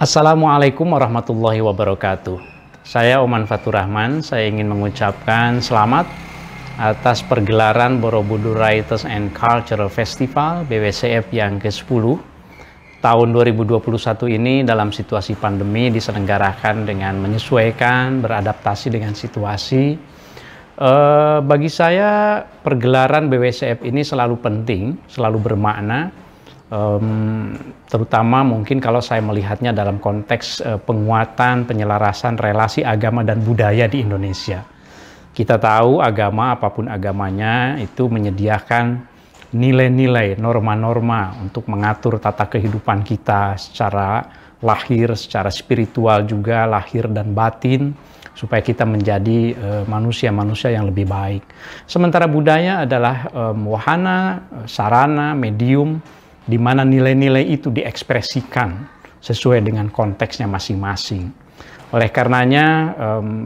Assalamualaikum warahmatullahi wabarakatuh. Saya Oman Fatur Rahman, saya ingin mengucapkan selamat atas pergelaran Borobudur Writers and Cultural Festival BWCF yang ke-10. Tahun 2021 ini dalam situasi pandemi diselenggarakan dengan menyesuaikan, beradaptasi dengan situasi. Bagi saya pergelaran BWCF ini selalu penting, selalu bermakna. Terutama mungkin kalau saya melihatnya dalam konteks penguatan, penyelarasan relasi agama dan budaya di Indonesia. Kita tahu agama, apapun agamanya, itu menyediakan nilai-nilai, norma-norma untuk mengatur tata kehidupan kita secara lahir, secara spiritual juga, lahir dan batin, supaya kita menjadi manusia-manusia yang lebih baik. Sementara budaya adalah wahana, sarana, medium, di mana nilai-nilai itu diekspresikan sesuai dengan konteksnya masing-masing. Oleh karenanya,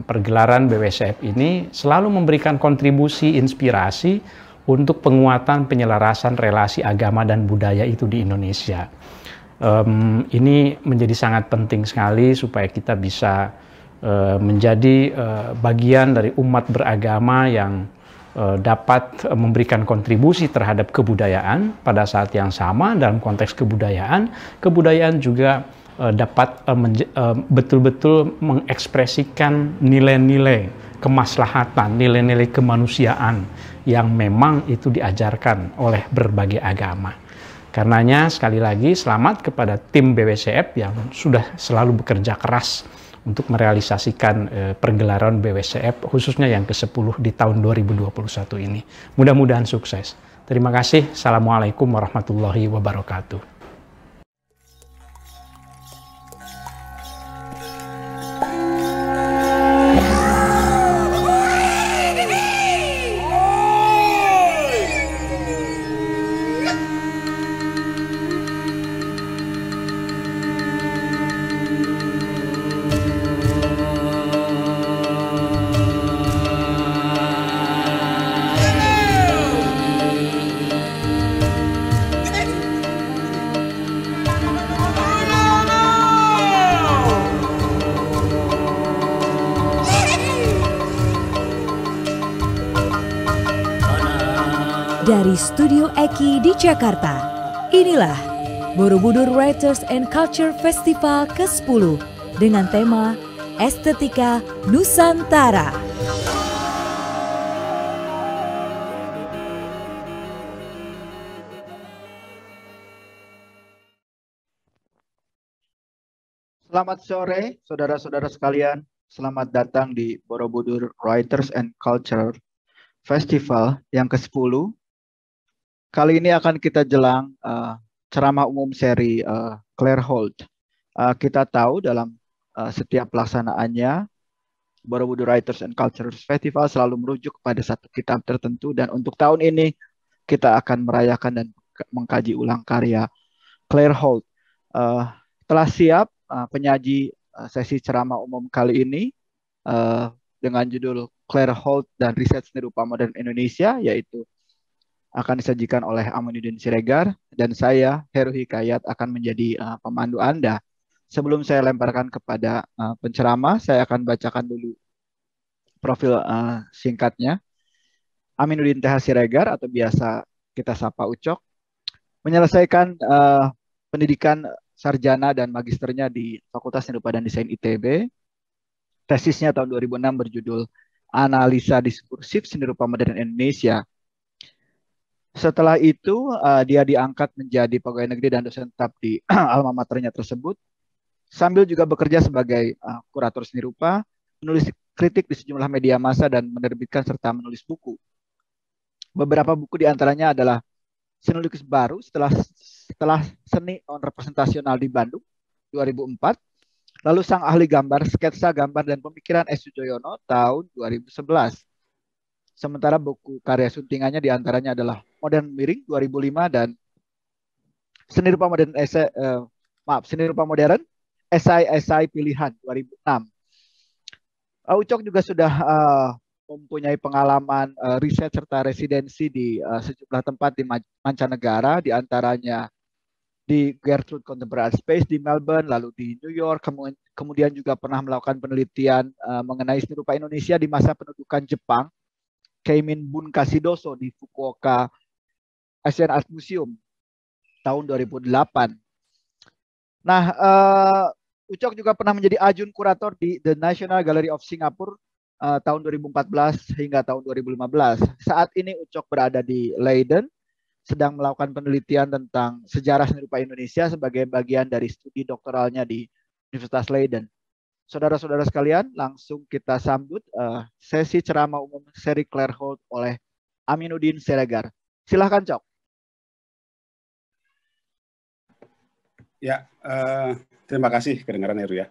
pergelaran BWCF ini selalu memberikan kontribusi, inspirasi untuk penguatan penyelarasan relasi agama dan budaya itu di Indonesia. Ini menjadi sangat penting sekali supaya kita bisa menjadi bagian dari umat beragama yang dapat memberikan kontribusi terhadap kebudayaan. Pada saat yang sama dalam konteks kebudayaan juga dapat betul-betul mengekspresikan nilai-nilai kemaslahatan, nilai-nilai kemanusiaan yang memang itu diajarkan oleh berbagai agama. Karenanya sekali lagi selamat kepada tim BWCF yang sudah selalu bekerja keras untuk merealisasikan pergelaran BWCF khususnya yang ke-10 di tahun 2021 ini. Mudah-mudahan sukses. Terima kasih. Assalamualaikum warahmatullahi wabarakatuh. Dari Studio Eki di Jakarta, inilah Borobudur Writers and Culture Festival ke-10 dengan tema Estetika Nusantara. Selamat sore, saudara-saudara sekalian. Selamat datang di Borobudur Writers and Culture Festival yang ke-10. Kali ini akan kita jelang ceramah umum seri Claire Holt. Kita tahu dalam setiap pelaksanaannya, Borobudur Writers and Culture Festival selalu merujuk kepada satu kitab tertentu, dan untuk tahun ini kita akan merayakan dan mengkaji ulang karya Claire Holt. Telah siap penyaji sesi ceramah umum kali ini dengan judul Claire Holt dan Riset Seni Rupa Modern Indonesia, yaitu akan disajikan oleh Aminuddin Siregar, dan saya, Heru Hikayat, akan menjadi pemandu Anda. Sebelum saya lemparkan kepada penceramah, saya akan bacakan dulu profil singkatnya. Aminuddin TH Siregar, atau biasa kita sapa Ucok, menyelesaikan pendidikan sarjana dan magisternya di Fakultas Seni Rupa dan Desain ITB. Tesisnya tahun 2006 berjudul Analisa Diskursif Seni Rupa Modern Indonesia. Setelah itu, dia diangkat menjadi pegawai negeri dan dosen tetap di alma maternya tersebut, sambil juga bekerja sebagai kurator seni rupa, menulis kritik di sejumlah media massa, dan menerbitkan serta menulis buku. Beberapa buku diantaranya adalah Seni Lukis Baru setelah Seni Non-Representasional di Bandung 2004, lalu Sang Ahli Gambar, Sketsa Gambar dan Pemikiran S. Sujoyono tahun 2011. Sementara buku karya suntingannya diantaranya adalah Modern Miring 2005 dan Seni Rupa Modern Esai Pilihan 2006. Ucok juga sudah mempunyai pengalaman riset serta residensi di sejumlah tempat di mancanegara, diantaranya di Gertrude Contemporary Space di Melbourne, lalu di New York, kemudian juga pernah melakukan penelitian mengenai seni rupa Indonesia di masa pendudukan Jepang, Keimin Bunkasidoso di Fukuoka Asian Art Museum tahun 2008. Nah, Ucok juga pernah menjadi ajun kurator di The National Gallery of Singapore tahun 2014 hingga tahun 2015. Saat ini Ucok berada di Leiden, sedang melakukan penelitian tentang sejarah seni rupa Indonesia sebagai bagian dari studi doktoralnya di Universitas Leiden. Saudara-saudara sekalian, langsung kita sambut sesi ceramah umum seri Claire Holt oleh Aminuddin Siregar. Silahkan, Cok. Ya, terima kasih kedengaran Heru ya.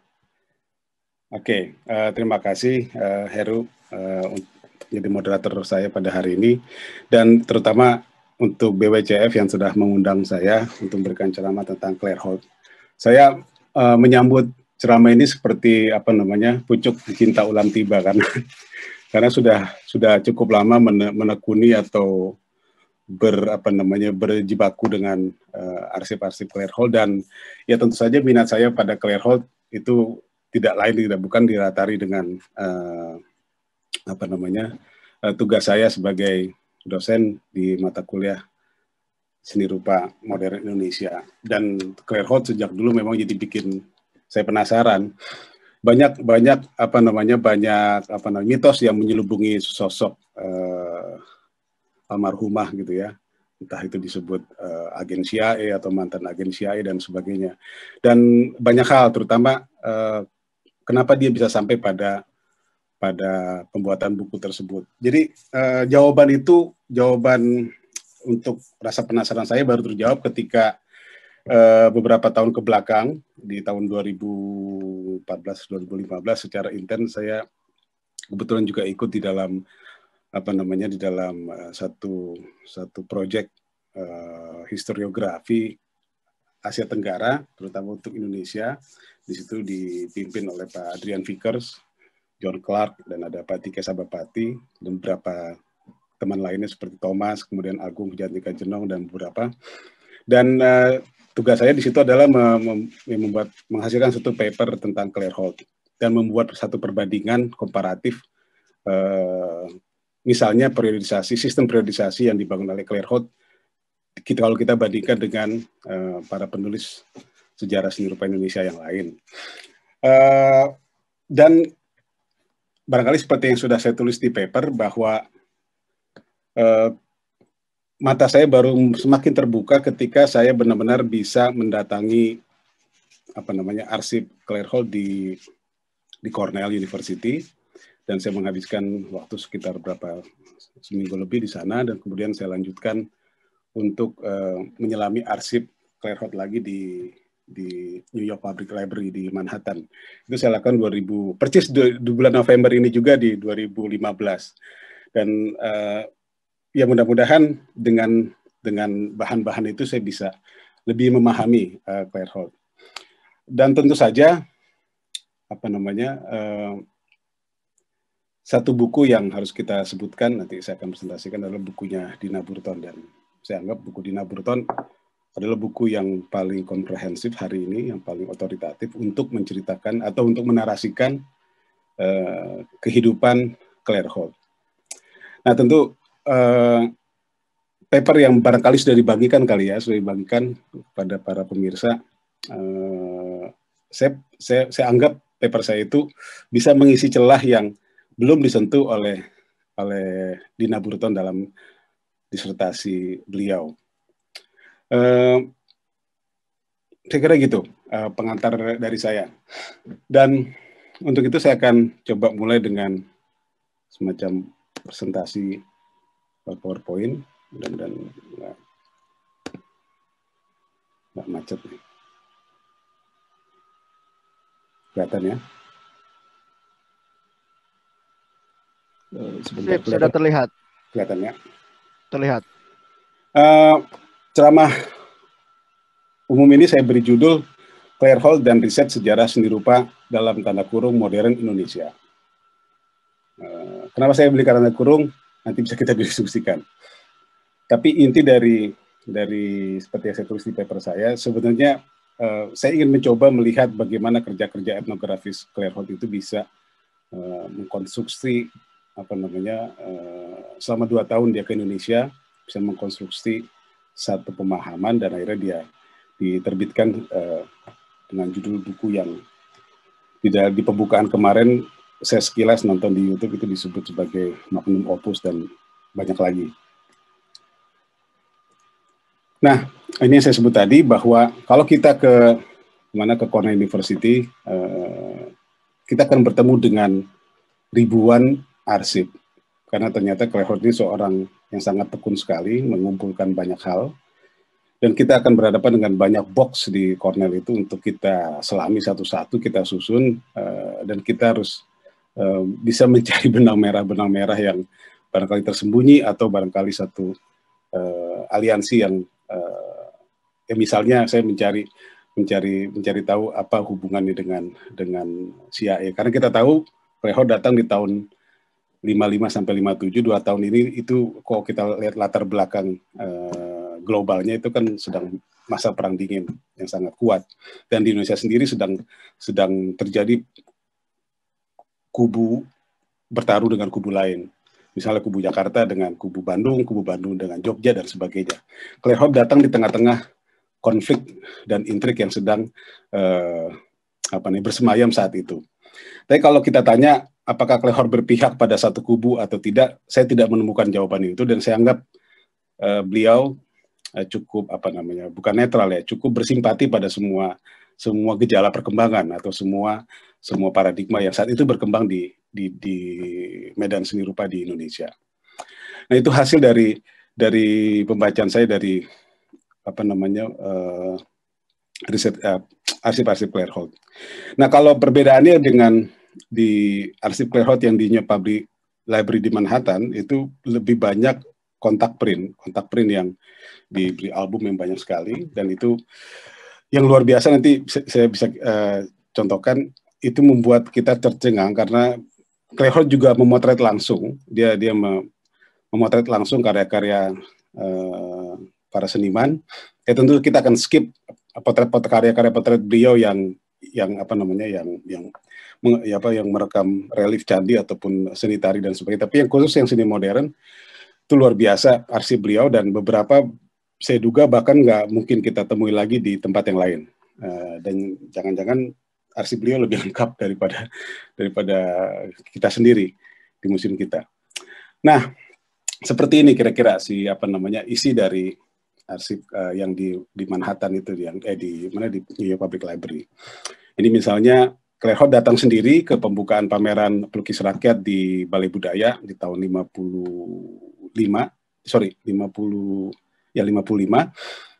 Oke, terima kasih Heru untuk jadi moderator saya pada hari ini, dan terutama untuk BWCF yang sudah mengundang saya untuk memberikan ceramah tentang Claire Holt. Saya menyambut ceramah ini seperti pucuk cinta ulam tiba karena sudah cukup lama menekuni atau berjibaku dengan arsip-arsip Claire Holt, dan ya tentu saja minat saya pada Claire Holt itu bukan dilatari dengan tugas saya sebagai dosen di mata kuliah seni rupa modern Indonesia. Dan Claire Holt sejak dulu memang jadi bikin saya penasaran. Banyak mitos yang menyelubungi sosok almarhumah gitu ya. Entah itu disebut agen CIA atau mantan agen CIA dan sebagainya. Dan banyak hal, terutama kenapa dia bisa sampai pada pembuatan buku tersebut. Jadi jawaban untuk rasa penasaran saya baru terjawab ketika beberapa tahun ke belakang, di tahun 2014-2015 secara intens saya kebetulan juga ikut di dalam satu proyek historiografi Asia Tenggara, terutama untuk Indonesia. Di situ dipimpin oleh Pak Adrian Vickers, John Clark, dan ada Pak Tike Sabapati, dan beberapa teman lainnya seperti Thomas, kemudian Agung Jantika Jenong, dan beberapa. Dan tugas saya di situ adalah menghasilkan satu paper tentang Claire Holt dan membuat satu perbandingan komparatif, misalnya sistem periodisasi yang dibangun oleh Claire Holt, kalau kita bandingkan dengan para penulis sejarah seni rupa Indonesia yang lain. Dan barangkali seperti yang sudah saya tulis di paper, bahwa mata saya baru semakin terbuka ketika saya benar-benar bisa mendatangi arsip Claire Holt di Cornell University, dan saya menghabiskan waktu sekitar seminggu lebih di sana, dan kemudian saya lanjutkan untuk menyelami arsip Claire Holt lagi di New York Public Library di Manhattan. Itu saya lakukan persis di bulan November ini juga di 2015. Dan ya mudah-mudahan dengan bahan-bahan itu saya bisa lebih memahami Claire Holt. Dan tentu saja satu buku yang harus kita sebutkan, nanti saya akan presentasikan, adalah bukunya Dina Burton, dan saya anggap buku Dina Burton adalah buku yang paling komprehensif hari ini, yang paling otoritatif untuk menceritakan atau untuk menarasikan kehidupan Claire Holt. Nah, tentu paper yang barangkali sudah dibagikan kepada para pemirsa. Saya anggap paper saya itu bisa mengisi celah yang belum disentuh oleh Dina Burton dalam disertasi beliau. Saya kira gitu pengantar dari saya. Dan untuk itu saya akan coba mulai dengan semacam presentasi PowerPoint. Mudah-mudahan nggak macet nih. Kelihatan ya? Sebentar, sudah terlihat. Kelihatan ya? Terlihat. Ceramah umum ini saya beri judul Claire Holt dan Riset Sejarah Seni Rupa dalam tanda kurung Modern Indonesia. Kenapa saya beri tanda kurung? Nanti bisa kita diskusikan. Tapi inti dari seperti yang saya tulis di paper saya, sebenarnya saya ingin mencoba melihat bagaimana kerja-kerja etnografis Claire Holt itu bisa mengkonstruksi selama 2 tahun dia ke Indonesia, bisa mengkonstruksi satu pemahaman, dan akhirnya dia diterbitkan dengan judul buku yang di pembukaan kemarin saya sekilas nonton di YouTube itu disebut sebagai magnum opus dan banyak lagi. Nah, ini yang saya sebut tadi bahwa kalau kita ke Cornell University, kita akan bertemu dengan ribuan arsip. Karena ternyata Claire Holt ini seorang yang sangat tekun sekali, mengumpulkan banyak hal. Dan kita akan berhadapan dengan banyak box di Cornell itu untuk kita selami satu-satu, kita susun, dan kita harus bisa mencari benang merah yang barangkali tersembunyi, atau barangkali satu aliansi yang misalnya saya mencari tahu apa hubungannya dengan CIA, karena kita tahu Claire Holt datang di tahun 55 sampai 57, 2 tahun ini itu kalau kita lihat latar belakang globalnya itu kan sedang masa perang dingin yang sangat kuat, dan di Indonesia sendiri sedang terjadi kubu bertaruh dengan kubu lain. Misalnya kubu Jakarta dengan kubu Bandung dengan Jogja dan sebagainya. Claire Holt datang di tengah-tengah konflik dan intrik yang sedang bersemayam saat itu. Tapi kalau kita tanya apakah Claire Holt berpihak pada satu kubu atau tidak, saya tidak menemukan jawaban itu, dan saya anggap beliau cukup bukan netral ya, cukup bersimpati pada semua gejala perkembangan atau semua paradigma yang saat itu berkembang di medan seni rupa di Indonesia. Nah, itu hasil dari pembacaan saya dari riset arsip-arsip Claire Holt. Nah, kalau perbedaannya dengan di arsip Claire Holt yang di New Public Library di Manhattan, itu lebih banyak kontak print yang dibeli album yang banyak sekali, dan itu yang luar biasa. Nanti saya bisa contohkan, itu membuat kita tercengang karena Claire Holt juga memotret langsung, dia memotret langsung karya-karya para seniman. Tentu kita akan skip karya-karya potret beliau yang merekam relief candi ataupun seni tari dan sebagainya. Tapi yang khusus yang seni modern itu luar biasa arsip beliau, dan beberapa saya duga bahkan nggak mungkin kita temui lagi di tempat yang lain. Dan jangan-jangan arsip beliau lebih lengkap daripada kita sendiri di museum kita. Nah, seperti ini kira-kira isi dari arsip yang di Manhattan itu, yang di New York Public Library. Ini misalnya Claire Holt datang sendiri ke pembukaan pameran pelukis rakyat di Balai Budaya di tahun 55.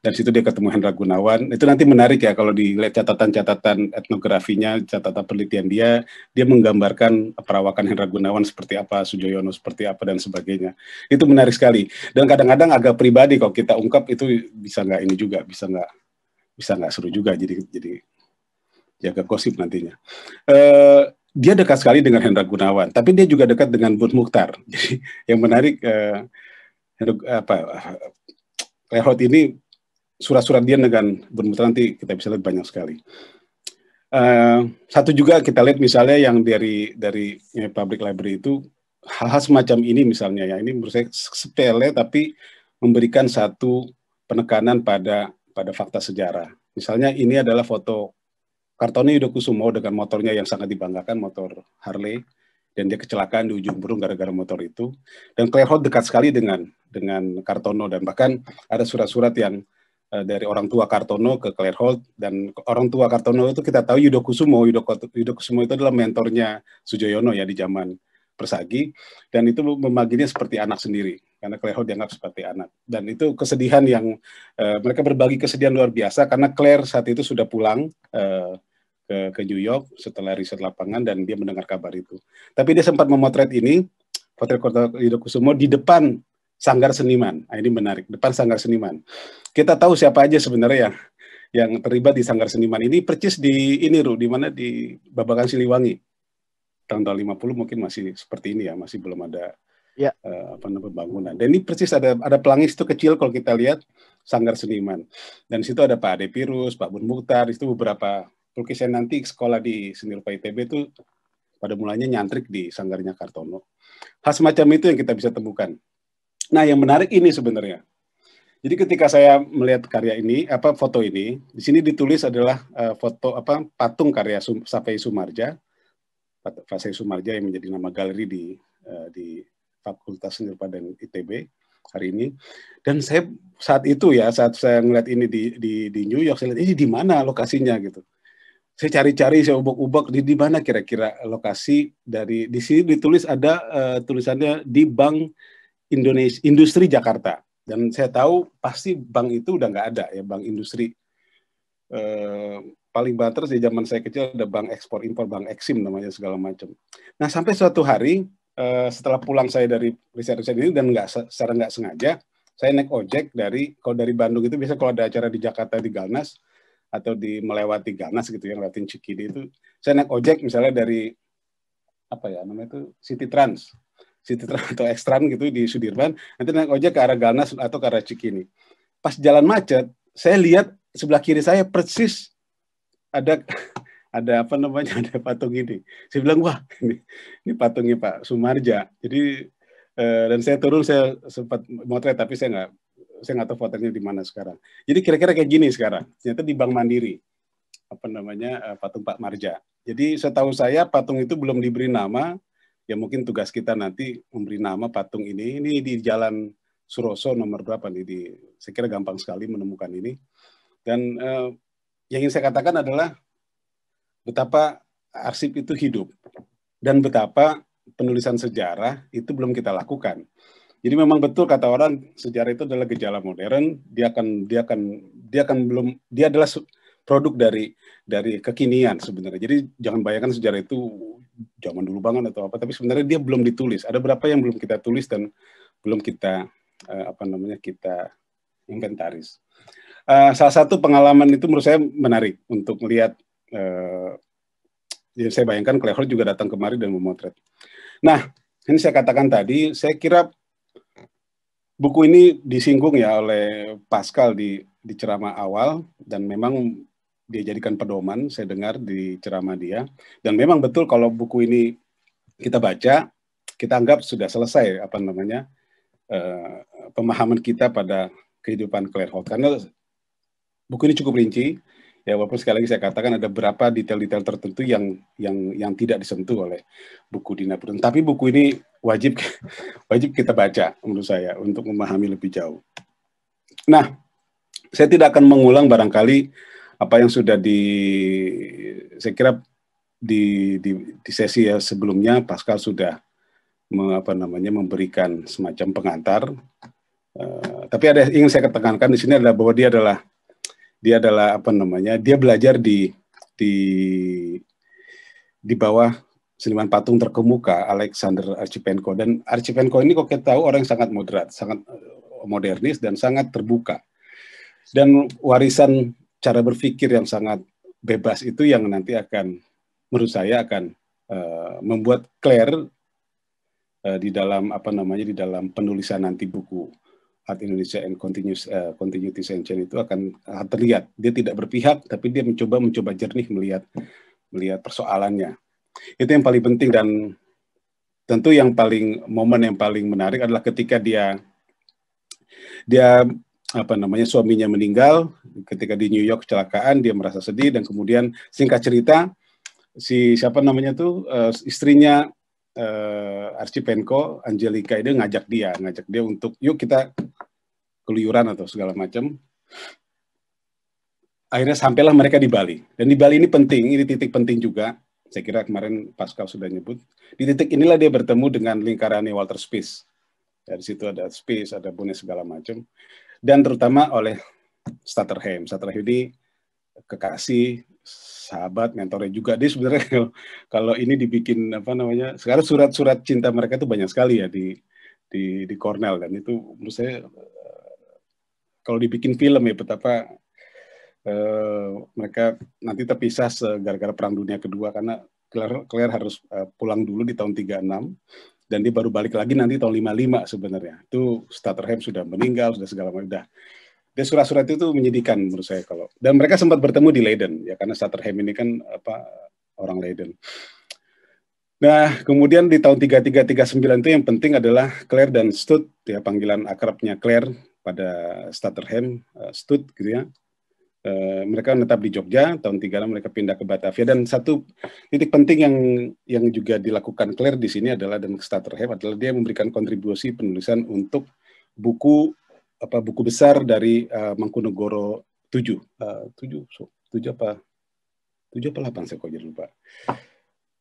Dan situ dia ketemu Hendra Gunawan. Itu nanti menarik ya kalau dilihat catatan-catatan etnografinya, catatan penelitian dia menggambarkan perawakan Hendra Gunawan seperti apa, Sujoyono seperti apa, dan sebagainya. Itu menarik sekali. Dan kadang-kadang agak pribadi kalau kita ungkap itu bisa nggak seru juga. Jadi jaga gosip nantinya. Dia dekat sekali dengan Hendra Gunawan, tapi dia juga dekat dengan Bun Mukhtar. Jadi yang menarik Claire Holt ini surat-surat dia dengan Bun Mukhtar nanti kita bisa lihat banyak sekali. Satu juga kita lihat misalnya yang dari Public Library itu hal-hal semacam ini misalnya ya, ini menurut saya sepele tapi memberikan satu penekanan pada fakta sejarah. Misalnya ini adalah foto Kartono Yudokusumo dengan motornya yang sangat dibanggakan, motor Harley, dan dia kecelakaan di ujung burung gara-gara motor itu. Dan Claire Holt dekat sekali dengan Kartono, dan bahkan ada surat-surat yang dari orang tua Kartono ke Claire Holt, dan orang tua Kartono itu kita tahu Yudokusumo itu adalah mentornya Sujoyono ya di zaman Persagi, dan itu memanggilnya seperti anak sendiri karena Claire Holt dianggap seperti anak. Dan itu kesedihan yang mereka berbagi kesedihan luar biasa karena Claire saat itu sudah pulang ke New York setelah riset lapangan dan dia mendengar kabar itu. Tapi dia sempat memotret ini, potret Yudokusumo di depan Sanggar Seniman. Nah, ini menarik, depan Sanggar Seniman. Kita tahu siapa aja sebenarnya yang terlibat di Sanggar Seniman ini, percis di mana di Babakan Siliwangi. Tahun-tahun 50 mungkin masih seperti ini ya, masih belum ada Ya. Bangunan. Dan ini persis ada pelangis itu kecil kalau kita lihat Sanggar Seniman. Dan di situ ada Pak Ade Pirus, Pak Bun Mukhtar, itu beberapa pelukis yang nanti sekolah di Seni Rupa ITB itu pada mulanya nyantrik di Sanggarnya Kartono. Hal semacam itu yang kita bisa temukan. Nah, yang menarik ini sebenarnya. Jadi ketika saya melihat karya ini, foto ini, di sini ditulis adalah foto patung karya Safei Sumarja, Safei Sumarja yang menjadi nama galeri di Fakultas Seni Rupa dan ITB hari ini. Dan saya saat saya melihat ini di New York, saya lihat ini di mana lokasinya gitu. Saya cari-cari, saya ubek-ubek di mana kira-kira lokasi dari di sini ditulis ada tulisannya di Bank Indonesia Industri Jakarta. Dan saya tahu pasti bank itu udah nggak ada ya, bank industri. Paling batas di zaman saya kecil ada bank ekspor impor, bank Eksim namanya segala macam. Nah sampai suatu hari setelah pulang saya dari riset-riset ini dan secara nggak sengaja saya naik ojek kalau dari Bandung itu biasa kalau ada acara di Jakarta di Galnas atau melewati Galnas gitu yang lewatin Cikini itu saya naik ojek misalnya dari City Trans atau Ekstran gitu di Sudirman, nanti naik ojek ke arah Galnas atau ke arah Cikini. Pas jalan macet saya lihat sebelah kiri saya persis ada patung ini. Saya bilang, wah ini patungnya Pak Sumarja. Jadi dan saya turun, saya sempat motret, tapi saya nggak tahu fotonya di mana sekarang. Jadi kira-kira kayak gini sekarang. Ternyata di Bank Mandiri, patung Pak Marja. Jadi setahu saya patung itu belum diberi nama. Ya mungkin tugas kita nanti memberi nama patung ini. Ini di Jalan Suroso nomor berapa nih? Saya kira gampang sekali menemukan ini. Dan yang ingin saya katakan adalah betapa arsip itu hidup dan betapa penulisan sejarah itu belum kita lakukan. Jadi memang betul kata orang sejarah itu adalah gejala modern. Dia adalah produk dari kekinian sebenarnya. Jadi jangan bayangkan sejarah itu zaman dulu banget atau apa. Tapi sebenarnya dia belum ditulis. Ada beberapa yang belum kita tulis dan belum kita kita inventaris. Salah satu pengalaman itu menurut saya menarik untuk melihat. Jadi saya bayangkan Claire Hall juga datang kemari dan memotret. Nah, ini saya katakan tadi, saya kira buku ini disinggung ya oleh Pascal di ceramah awal, dan memang dia jadikan pedoman, saya dengar di ceramah dia. Dan memang betul kalau buku ini kita baca, kita anggap sudah selesai pemahaman kita pada kehidupan Claire Hall. Karena buku ini cukup rinci. Ya, walaupun sekali lagi saya katakan ada beberapa detail-detail tertentu yang tidak disentuh oleh buku Dina Prudensia. Tapi buku ini wajib kita baca menurut saya untuk memahami lebih jauh. Nah, saya tidak akan mengulang barangkali apa yang sudah saya kira di sesi ya sebelumnya Pascal sudah memberikan semacam pengantar. Tapi ada yang ingin saya tekankan di sini adalah bahwa dia belajar di bawah seniman patung terkemuka Alexander Archipenko. Dan Archipenko ini kok kita tahu orang yang sangat moderat, sangat modernis dan sangat terbuka. Dan warisan cara berpikir yang sangat bebas itu yang nanti menurut saya akan membuat Claire di dalam penulisan nanti buku Art Indonesia and Continuity Engine itu akan terlihat. Dia tidak berpihak, tapi dia mencoba jernih melihat persoalannya. Itu yang paling penting, dan tentu momen yang paling menarik adalah ketika dia suaminya meninggal, ketika di New York kecelakaan, dia merasa sedih, dan kemudian singkat cerita istrinya Archipenko, Angelica, itu ngajak dia untuk yuk kita keluyuran atau segala macam. Akhirnya sampailah mereka di Bali. Dan di Bali ini penting, ini titik penting juga. Saya kira kemarin Pascal sudah nyebut. Di titik inilah dia bertemu dengan lingkarannya Walter Spies. Dari situ ada Spies, ada Bones segala macam. Dan terutama oleh Stutterheim. Stutterheim ini kekasih, sahabat, mentornya juga. Dia sebenarnya kalau ini dibikin sekarang surat-surat cinta mereka itu banyak sekali ya di Cornell, dan itu menurut saya kalau dibikin film ya betapa mereka nanti terpisah gara-gara Perang Dunia Kedua, karena Claire harus pulang dulu di tahun 36 Dan dia baru balik lagi nanti tahun 55 sebenarnya. Itu Stutterheim sudah meninggal, sudah segala macam. Dia surat-surat itu menyedihkan menurut saya kalau. Dan mereka sempat bertemu di Leiden ya, karena Stutterheim ini kan orang Leiden. Nah, kemudian di tahun 33-39 itu yang penting adalah Claire dan Stud, ya, panggilan akrabnya Claire pada Stutterheim, Stud gitu ya. Mereka menetap di Jogja, tahun 36 mereka pindah ke Batavia, dan satu titik penting yang juga dilakukan Claire di sini adalah, dan Stutterheim adalah dia memberikan kontribusi penulisan untuk buku besar dari Mangkunegoro 7 apa 8 saya kok jadi lupa,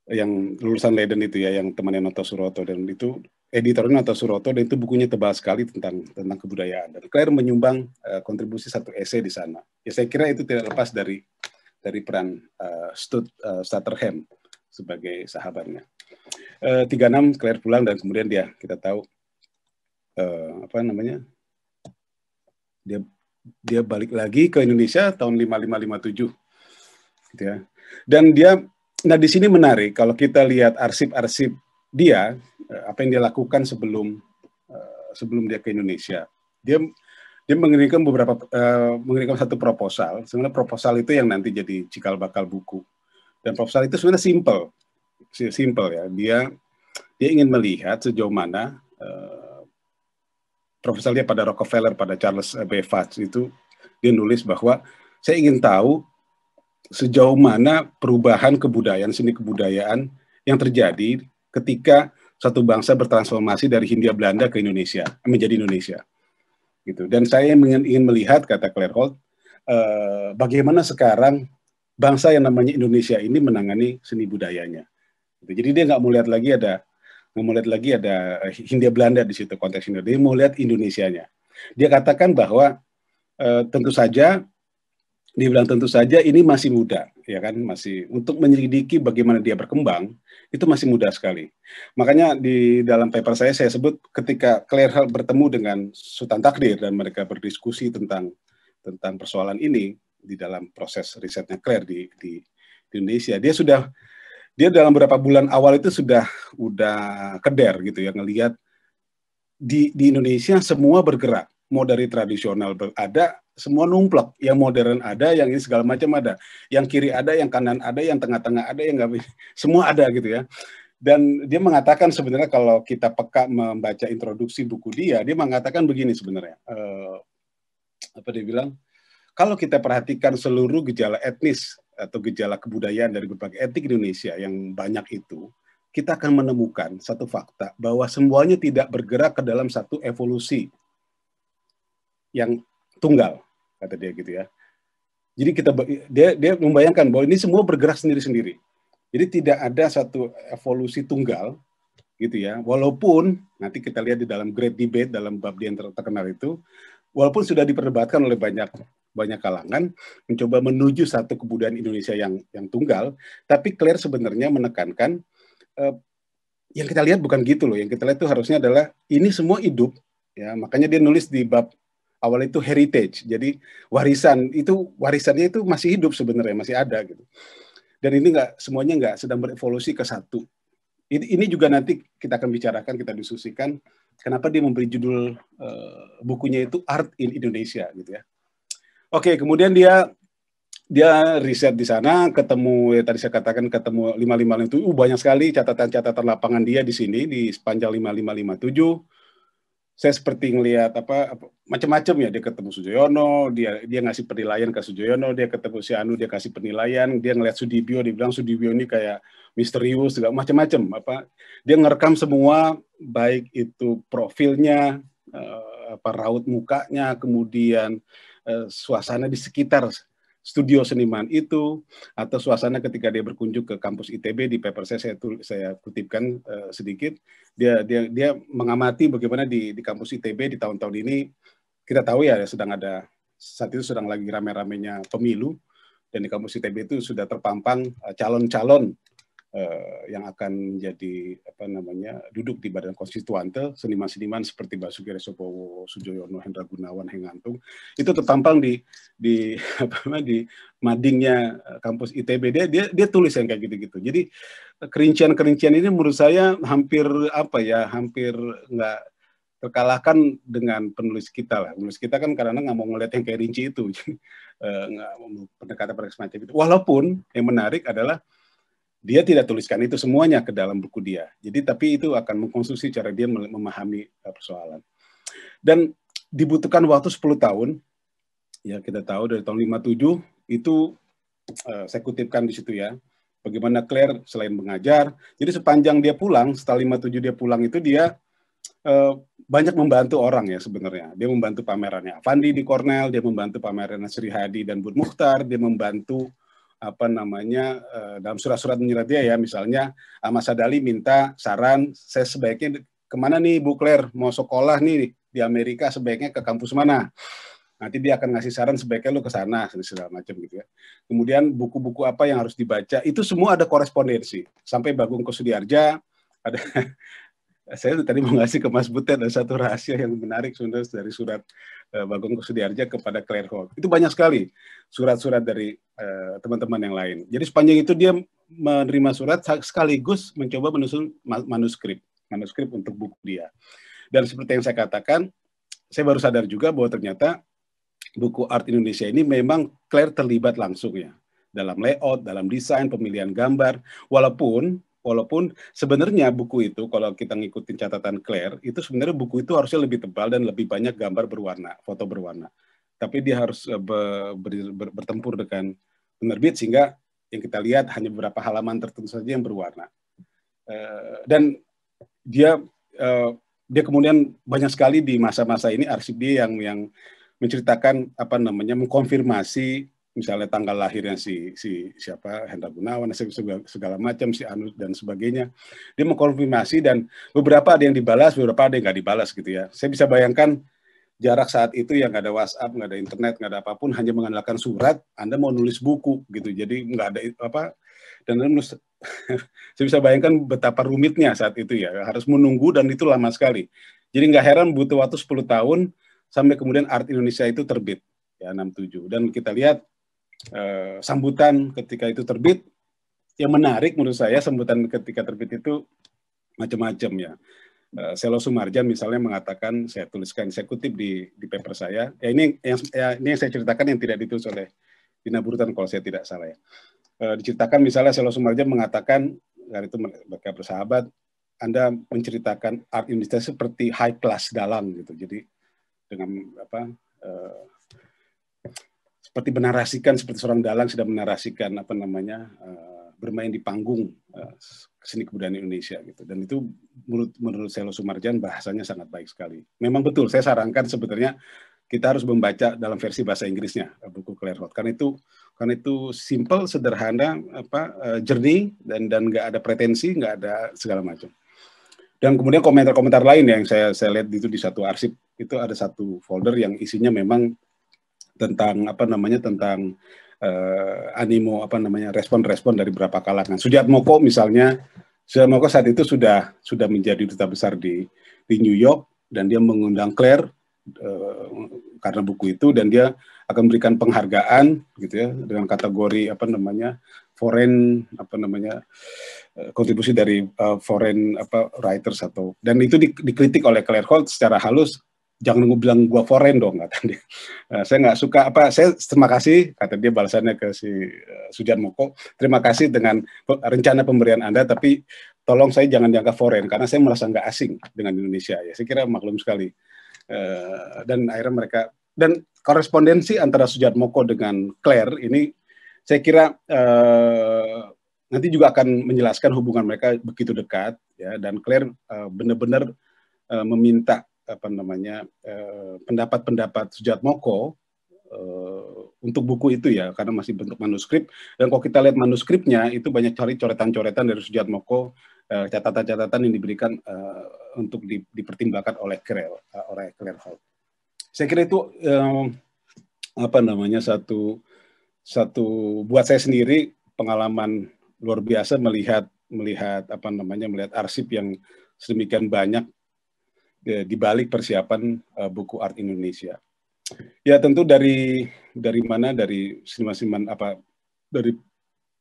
yang lulusan Leiden itu ya, yang temannya Noto Suroto, dan itu editornya Noto Suroto, dan itu bukunya tebal sekali tentang kebudayaan. Dan Claire menyumbang kontribusi satu esai di sana. Ya saya kira itu tidak lepas dari peran Stutterheim sebagai sahabatnya. 36 Claire pulang, dan kemudian kita tahu dia balik lagi ke Indonesia tahun 55-57 gitu ya. Dan nah di sini menarik kalau kita lihat arsip-arsip dia, apa yang dia lakukan sebelum dia ke Indonesia. Dia mengirimkan mengirimkan satu proposal. Sebenarnya proposal itu yang nanti jadi cikal bakal buku. Dan proposal itu sebenarnya simple ya. Dia ingin melihat sejauh mana proposal dia pada Rockefeller, pada Charles B. Fudge itu, dia nulis bahwa saya ingin tahu sejauh mana perubahan kebudayaan, seni kebudayaan yang terjadi ketika satu bangsa bertransformasi dari Hindia Belanda ke Indonesia, menjadi Indonesia. Gitu. Dan saya ingin melihat, kata Claire Holt, bagaimana sekarang bangsa yang namanya Indonesia ini menangani seni budayanya. Gitu. Jadi dia nggak mau lihat lagi ada Hindia Belanda di situ konteks Indonesia. Dia mau lihat Indonesianya. Dia katakan bahwa tentu saja ini masih muda, ya kan, masih untuk menyelidiki bagaimana dia berkembang itu masih muda sekali. Makanya di dalam paper saya sebut ketika Claire bertemu dengan Sultan Takdir dan mereka berdiskusi tentang persoalan ini di dalam proses risetnya Claire di Indonesia, dia dalam beberapa bulan awal itu sudah keder gitu ya, ngelihat di Indonesia semua bergerak, mau dari tradisional ada, semua numplek, yang modern ada, yang ini segala macam ada, yang kiri ada, yang kanan ada, yang tengah-tengah ada, yang nggak, semua ada gitu ya. Dan dia mengatakan sebenarnya kalau kita peka membaca introduksi buku dia mengatakan begini sebenarnya, dia bilang, kalau kita perhatikan seluruh gejala etnis atau gejala kebudayaan dari berbagai etnik Indonesia yang banyak itu, kita akan menemukan satu fakta bahwa semuanya tidak bergerak ke dalam satu evolusi yang tunggal, kata dia gitu ya. Jadi dia membayangkan bahwa ini semua bergerak sendiri-sendiri. Jadi tidak ada satu evolusi tunggal gitu ya. Walaupun nanti kita lihat di dalam Great Debate, dalam bab dia yang terkenal itu, walaupun sudah diperdebatkan oleh banyak kalangan mencoba menuju satu kebudayaan Indonesia yang tunggal, tapi Claire sebenarnya menekankan yang kita lihat bukan gitu loh. Yang kita lihat itu harusnya adalah ini semua hidup ya. Makanya dia nulis di bab awal itu heritage. Jadi warisannya itu masih hidup sebenarnya, masih ada gitu. Dan ini semuanya nggak sedang berevolusi ke satu. Ini juga nanti kita akan bicarakan, kita diskusikan kenapa dia memberi judul bukunya itu Art in Indonesia gitu ya. Oke, kemudian dia riset di sana, ketemu ya tadi saya katakan ketemu 555 itu banyak sekali catatan-catatan lapangan dia di sini di sepanjang 5557. Saya seperti ngelihat macam-macam ya, dia ketemu Sujoyono, dia ngasih penilaian ke Sujoyono, dia ketemu si Anu, dia kasih penilaian, dia ngelihat Sudibyo, dia bilang Sudibyo ini kayak misterius, segala macam-macam. Dia ngerekam semua, baik itu profilnya, raut mukanya, kemudian suasana di sekitar studio seniman itu, atau suasana ketika dia berkunjung ke kampus ITB. Di paper saya kutipkan sedikit. Dia mengamati bagaimana di kampus ITB di tahun-tahun ini, kita tahu ya saat itu sedang lagi rame-ramenya pemilu, dan di kampus ITB itu sudah terpampang calon-calon yang akan menjadi apa namanya duduk di Badan Konstituante, seniman-seniman seperti Basuki Resopowo, Sujoyono, Hendra Gunawan, Hengantung itu tertampang di di madingnya kampus ITB. Dia tulis yang kayak gitu-gitu. Jadi kerincian-kerincian ini menurut saya hampir hampir nggak terkalahkan dengan penulis kita lah. Penulis kita kan karena nggak mau ngeliat yang kayak rinci itu, nggak mau pendekatan semacam itu. Walaupun yang menarik adalah dia tidak tuliskan itu semuanya ke dalam buku dia. Jadi tapi itu akan mengkonstruksi cara dia memahami persoalan. Dan dibutuhkan waktu 10 tahun. Ya kita tahu dari tahun 57 itu saya kutipkan di situ ya. Bagaimana Claire selain mengajar, jadi sepanjang dia pulang, setelah 57 dia pulang itu dia banyak membantu orang ya sebenarnya. Dia membantu pamerannya Avandi di Cornell, dia membantu pamerannya Sri Hadi dan Bud Mukhtar, dia membantu apa namanya dalam surat-surat menyurat dia ya, misalnya Ahmad Sadali minta saran, saya sebaiknya kemana nih Bu Claire, mau sekolah nih di Amerika sebaiknya ke kampus mana? Nanti dia akan ngasih saran sebaiknya lu ke sana segala macam gitu ya. Kemudian buku-buku apa yang harus dibaca, itu semua ada korespondensi. Sampai Bagong Kussudiardja ada saya tadi mau ngasih ke Mas Butet ada satu rahasia yang menarik sebenarnya dari surat Bagong Kussudiardja kepada Claire Holt. Itu banyak sekali surat-surat dari teman-teman yang lain. Jadi sepanjang itu dia menerima surat sekaligus mencoba menyusun manuskrip untuk buku dia. Dan seperti yang saya katakan, saya baru sadar juga bahwa ternyata buku Art Indonesia ini memang Claire terlibat langsung ya dalam layout, dalam desain, pemilihan gambar. Walaupun sebenarnya buku itu, kalau kita ngikutin catatan Claire, itu sebenarnya buku itu harusnya lebih tebal dan lebih banyak gambar berwarna, foto berwarna. Tapi dia harus bertempur dengan penerbit, sehingga yang kita lihat hanya beberapa halaman tertentu saja yang berwarna. Dan dia kemudian banyak sekali di masa-masa ini arsip dia yang menceritakan apa namanya, mengkonfirmasi misalnya tanggal lahirnya siapa Hendra Gunawan, segala macam, si Anu dan sebagainya. Dia mengkonfirmasi dan beberapa ada yang dibalas, beberapa ada yang nggak dibalas gitu ya. Saya bisa bayangkan jarak saat itu yang nggak ada WhatsApp, nggak ada internet, nggak ada apapun, hanya mengandalkan surat. Anda mau nulis buku gitu, jadi nggak ada apa. Dan saya bisa bayangkan betapa rumitnya saat itu ya, harus menunggu dan itu lama sekali. Jadi nggak heran butuh waktu 10 tahun sampai kemudian Art Indonesia itu terbit ya 67. Dan kita lihat sambutan ketika itu terbit, yang menarik menurut saya sambutan ketika terbit itu macam-macam ya. Selo Sumarjan misalnya mengatakan, saya tuliskan, saya kutip di paper saya. Ini yang saya ceritakan yang tidak ditulis oleh Dina Burutan kalau saya tidak salah ya. Diceritakan misalnya Selo Sumarjan mengatakan, dari itu mereka bersahabat, Anda menceritakan Art Indonesia seperti high class dalang gitu. Jadi dengan apa? Seperti menarasikan, seperti seorang dalang sedang menarasikan apa namanya bermain di panggung seni kebudayaan Indonesia gitu. Dan itu menurut Selo Sumarjan bahasanya sangat baik sekali. Memang betul, saya sarankan sebetulnya kita harus membaca dalam versi bahasa Inggrisnya buku Claire Holt, karena itu simple, sederhana, jernih dan nggak ada pretensi, nggak ada segala macam. Dan kemudian komentar-komentar lain yang saya lihat itu di satu arsip itu ada satu folder yang isinya memang tentang tentang animo respon-respon dari beberapa kalangan. Sujatmoko misalnya, Sujatmoko saat itu sudah menjadi duta besar di New York dan dia mengundang Claire karena buku itu, dan dia akan memberikan penghargaan gitu ya dengan kategori foreign kontribusi dari foreign writers atau, dan itu dikritik oleh Claire Holt secara halus. Jangan bilang gua foreign dong, kata dia. Saya nggak suka saya terima kasih, kata dia balasannya ke si Sujatmoko, terima kasih dengan rencana pemberian Anda, tapi tolong saya jangan dianggap foreign karena saya merasa nggak asing dengan Indonesia ya. Saya kira maklum sekali. Dan akhirnya mereka, dan korespondensi antara Sujatmoko dengan Claire ini saya kira nanti juga akan menjelaskan hubungan mereka begitu dekat ya, dan Claire benar-benar meminta pendapat Sujatmoko untuk buku itu ya, karena masih bentuk manuskrip, dan kalau kita lihat manuskripnya itu banyak coretan-coretan dari Sujatmoko, catatan-catatan yang diberikan untuk dipertimbangkan oleh Claire Holt. Saya kira itu satu buat saya sendiri pengalaman luar biasa melihat melihat melihat arsip yang sedemikian banyak di balik persiapan buku art Indonesia. Ya tentu dari mana, dari seniman-seniman dari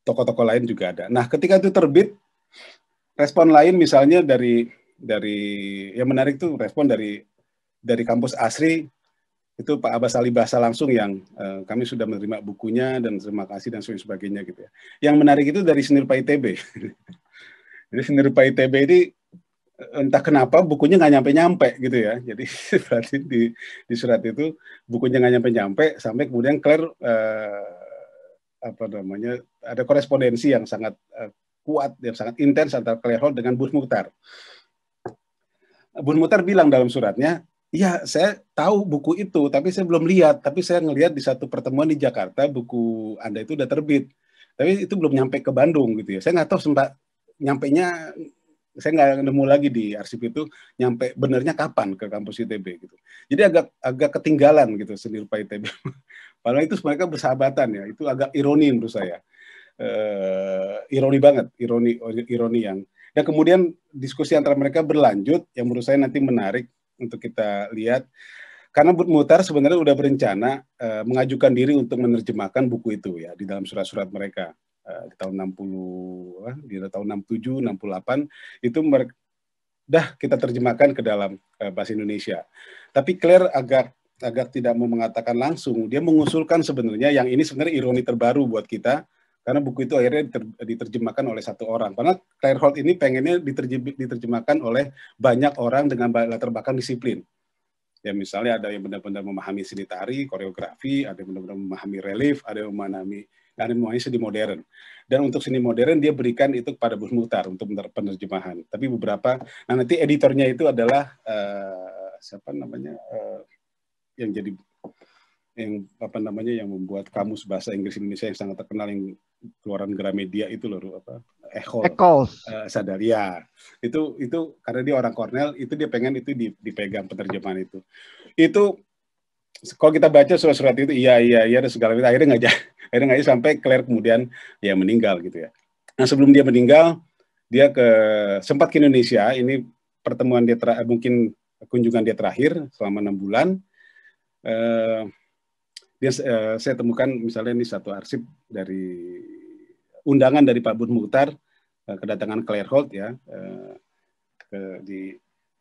tokoh-tokoh lain juga ada. Nah ketika itu terbit, respon lain misalnya dari yang menarik tuh respon dari kampus ASRI itu Pak Abbas Ali Basa langsung yang kami sudah menerima bukunya dan terima kasih dan sebagainya gitu ya. Yang menarik itu dari Senirpa ITB. Jadi Senirpa ITB ini entah kenapa bukunya nggak nyampe-nyampe gitu ya. Jadi berarti di surat itu bukunya nggak nyampe-nyampe sampai kemudian Claire ada korespondensi yang sangat kuat, yang sangat intens antara Claire Holt dengan Bun Muchtar. Bun Muchtar bilang dalam suratnya, iya saya tahu buku itu, tapi saya belum lihat. Tapi saya ngelihat di satu pertemuan di Jakarta buku Anda itu udah terbit, tapi itu belum nyampe ke Bandung gitu ya. Saya nggak tahu sempat nyampenya. Saya nggak nemu lagi di arsip itu nyampe benernya kapan ke kampus ITB gitu. Jadi agak ketinggalan gitu Senirpa ITB. Padahal itu mereka bersahabatan ya. Itu agak ironi menurut saya. Ironi banget, ironi yang. Dan kemudian diskusi antara mereka berlanjut yang menurut saya nanti menarik untuk kita lihat. Karena Bun Muchtar sebenarnya udah berencana mengajukan diri untuk menerjemahkan buku itu ya di dalam surat-surat mereka. Di tahun 60, di tahun 67, 68 itu kita terjemahkan ke dalam bahasa Indonesia. Tapi Claire agak tidak mau mengatakan langsung. Dia mengusulkan sebenarnya yang ini sebenarnya ironi terbaru buat kita karena buku itu akhirnya diterjemahkan oleh satu orang. Karena Claire Holt ini pengennya diterjemahkan oleh banyak orang dengan latar belakang disiplin. Ya misalnya ada yang benar-benar memahami seni tari, koreografi, ada yang benar-benar memahami relief, ada yang memahami seni modern. Dan untuk seni modern dia berikan itu kepada Bun Muchtar untuk penerjemahan. Tapi beberapa, nanti editornya itu adalah yang membuat kamus bahasa Inggris Indonesia yang sangat terkenal yang keluaran Gramedia itu loh, Eccles. Sadar ya. Itu karena dia orang Cornell, itu dia pengen itu dipegang penerjemahan itu. Itu kalau kita baca surat-surat itu iya dan segala macam akhirnya nggak sampai Claire kemudian ya meninggal gitu ya. Nah sebelum dia meninggal dia sempat ke Indonesia. Ini pertemuan dia mungkin kunjungan dia terakhir selama 6 bulan. Saya temukan misalnya ini satu arsip dari undangan dari Pak Bun Muchtar kedatangan Claire Holt ya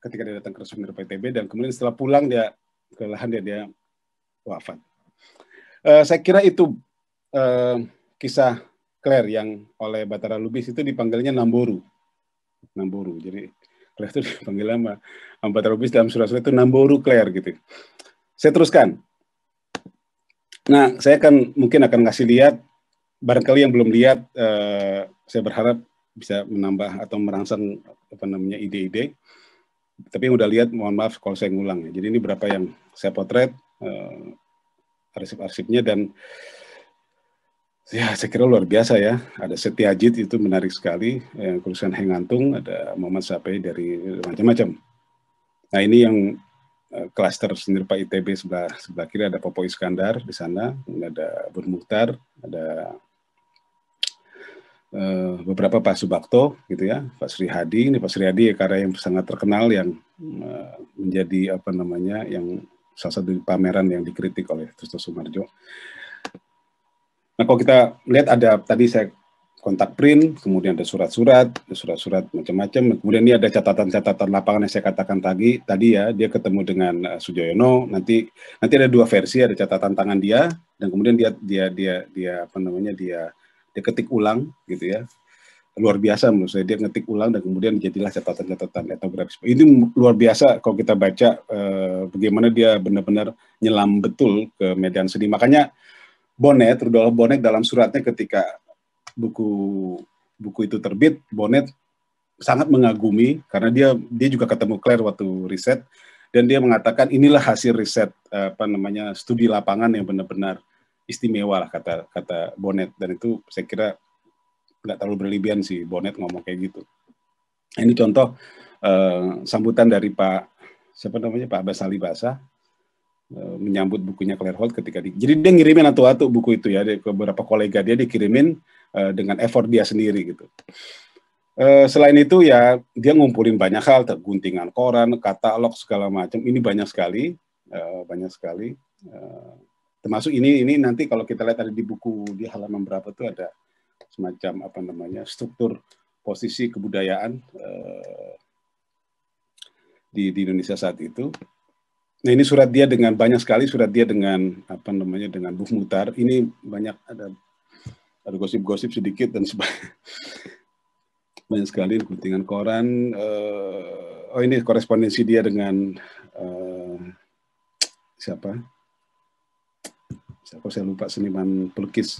ketika dia datang ke Senirpa ITB dan kemudian setelah pulang dia kelelahan dia wafat. Saya kira itu kisah Claire yang oleh Bathara Lubis itu dipanggilnya Namboru. Jadi Claire itu dipanggil sama Bathara Lubis dalam surat-surat itu Namboru Claire gitu. Saya teruskan. Nah, saya mungkin akan ngasih lihat, barangkali yang belum lihat, saya berharap bisa menambah atau merangsang ide-ide. Tapi yang udah lihat, mohon maaf kalau saya ngulang ya. Jadi ini berapa yang saya potret, arsip-arsipnya dan ya saya kira luar biasa ya. Ada Setiajid itu menarik sekali, tulisan Hengantung, ada Muhammad Syafi'i dari macam-macam. Nah ini yang klaster Senirpa ITB sebelah kiri ada Popo Iskandar di sana, ada Bun Muchtar, ada beberapa Pak Subakto gitu ya, Pak Sri Hadi. Ini Pak Sri Hadi ya, karya yang sangat terkenal yang menjadi yang salah satu pameran yang dikritik oleh Trisno Soemardjo. Nah kalau kita lihat ada tadi saya kontak print, kemudian ada surat-surat macam-macam. Kemudian ini ada catatan-catatan lapangan yang saya katakan tadi ya, dia ketemu dengan Sujoyono. Nanti ada dua versi, ada catatan tangan dia dan kemudian dia ketik ulang gitu ya. Luar biasa menurut saya, dia ngetik ulang dan kemudian jadilah catatan-catatan etnografis. Ini luar biasa kalau kita baca bagaimana dia benar-benar nyelam betul ke medan seni. Makanya Rudolf Bonnet dalam suratnya ketika buku itu terbit, Bonnet sangat mengagumi karena dia juga ketemu Claire waktu riset dan dia mengatakan inilah hasil riset studi lapangan yang benar-benar istimewa lah kata Bonnet, dan itu saya kira nggak terlalu berlebihan sih Bonnet ngomong kayak gitu. Ini contoh sambutan dari Pak Abbas Ali Basa menyambut bukunya Claire Holt jadi dia ngirimin atu-atu buku itu ya ke beberapa kolega dia dikirimin dengan effort dia sendiri gitu. Selain itu ya dia ngumpulin banyak hal, guntingan koran, katalog segala macam. Ini banyak sekali, banyak sekali. Termasuk ini nanti kalau kita lihat ada di buku di halaman berapa tuh ada semacam apa namanya struktur posisi kebudayaan di Indonesia saat itu. Nah ini surat dia dengan banyak sekali surat dia dengan apa namanya dengan buku mutar. Ini banyak ada gosip-gosip sedikit dan sebagainya. Banyak sekali guntingan koran. Oh ini korespondensi dia dengan siapa saya lupa, seniman pelukis